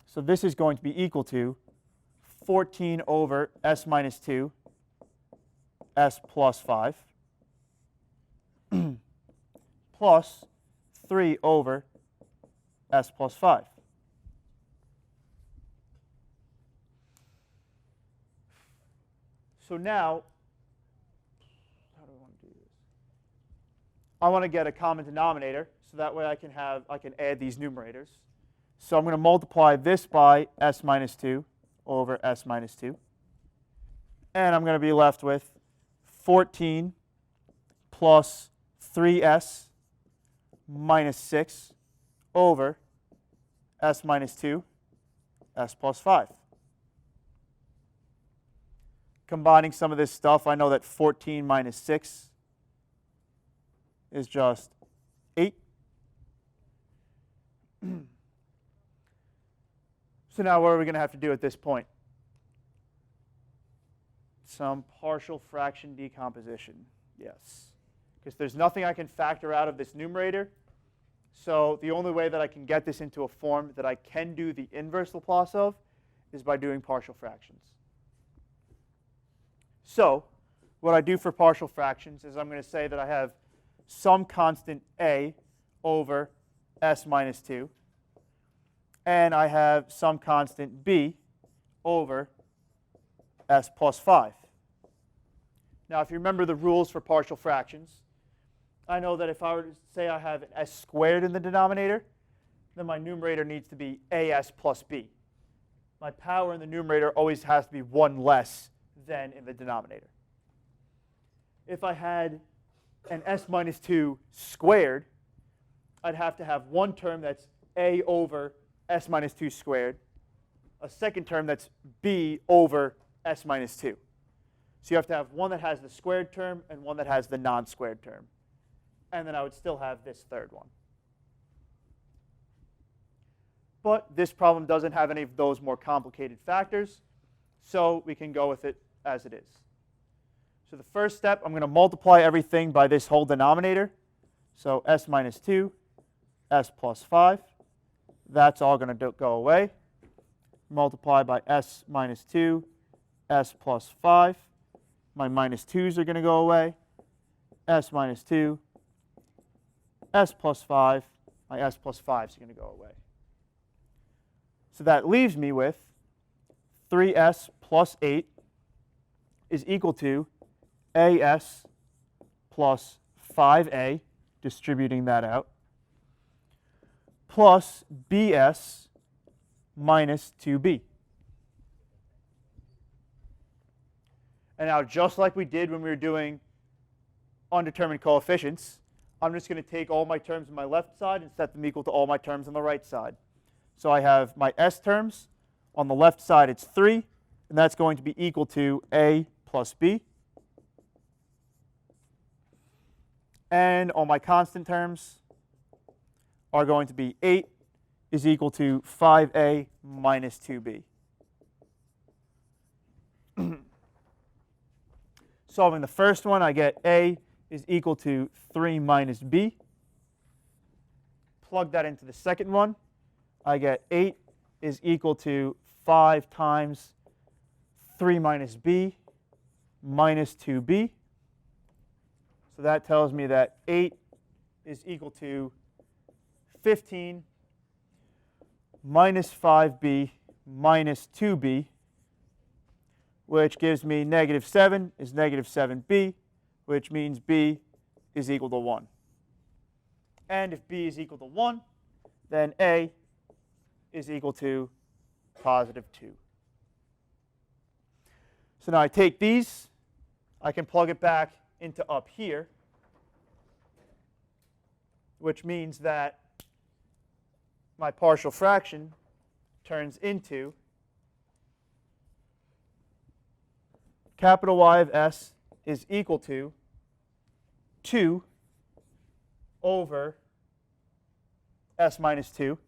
So this is going to be equal to 14 over s minus 2 s plus 5 plus 3 over s plus 5. So now, how do I want to do this? I want to get a common denominator, so that way I can add these numerators. So I'm going to multiply this by s minus 2 over s minus 2. And I'm going to be left with 14 plus 3s minus 6 over s minus 2, s plus 5. Combining some of this stuff, I know that 14 minus 6 is just 8. So now what are we going to have to do at this point? Some partial fraction decomposition, yes. Because there's nothing I can factor out of this numerator. So the only way that I can get this into a form that I can do the inverse Laplace of is by doing partial fractions. So what I do for partial fractions is I'm going to say that I have some constant a over s minus 2, and I have some constant b over s plus 5. Now, if you remember the rules for partial fractions, I know that if I were to say I have an s squared in the denominator, then my numerator needs to be as plus b. My power in the numerator always has to be 1 less than in the denominator. If I had an s minus 2 squared, I'd have to have one term that's a over s minus 2 squared, a second term that's b over s minus 2. So you have to have one that has the squared term and one that has the non-squared term. And then I would still have this third one. But this problem doesn't have any of those more complicated factors, so we can go with it as it is. So the first step, I'm going to multiply everything by this whole denominator. So s minus 2, s plus 5. That's all going to go away. Multiply by s minus 2, s plus 5. My minus 2's are going to go away. S minus 2, s plus 5. My s plus 5's are going to go away. So that leaves me with 3s plus 8 is equal to as plus 5a, distributing that out, plus bs minus 2b. And now, just like we did when we were doing undetermined coefficients, I'm just going to take all my terms on my left side and set them equal to all my terms on the right side. So I have my s terms. On the left side, it's 3, and that's going to be equal to a plus b. And all my constant terms are going to be 8 is equal to 5a minus 2b. Solving the first one, I get a is equal to 3 minus b. Plug that into the second one. I get 8 is equal to 5 times 3 minus b minus 2b. So that tells me that 8 is equal to 15 minus 5b minus 2b which gives me negative 7 is negative 7b, which means b is equal to 1. And if b is equal to 1, then a is equal to positive 2. So now I take these, I can plug it back into up here, which means that my partial fraction turns into capital Y of s is equal to 2 over s minus 2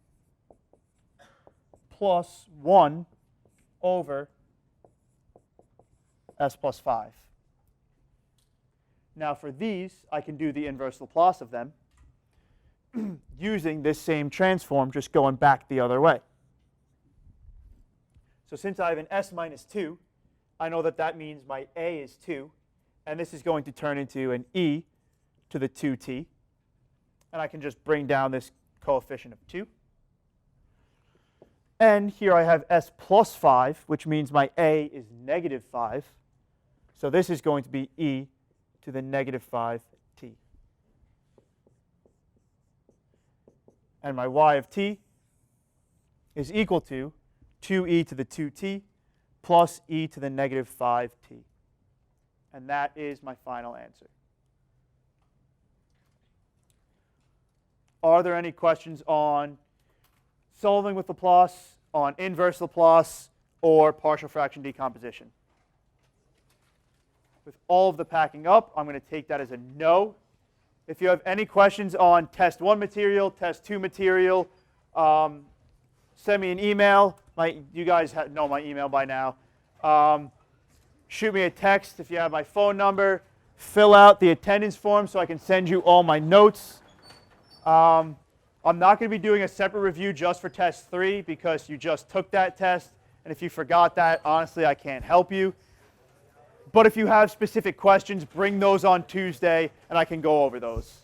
plus 1 over s plus 5. Now for these, I can do the inverse Laplace of them using this same transform, just going back the other way. So since I have an s minus 2, I know that that means my a is 2, and this is going to turn into an e to the 2t. And I can just bring down this coefficient of 2. And here I have s plus 5, which means my a is negative 5. So this is going to be e to the negative 5t. And my y of t is equal to 2e to the 2t plus e to the negative 5t. And that is my final answer. Are there any questions on solving with Laplace, on inverse Laplace, or partial fraction decomposition? With all of the packing up, I'm going to take that as a no. If you have any questions on test 1 material, test 2 material, send me an email. You guys know my email by now. Shoot me a text if you have my phone number. Fill out the attendance form so I can send you all my notes. I'm not going to be doing a separate review just for test 3 because you just took that test. And if you forgot that, honestly, I can't help you. But if you have specific questions, bring those on Tuesday, and I can go over those.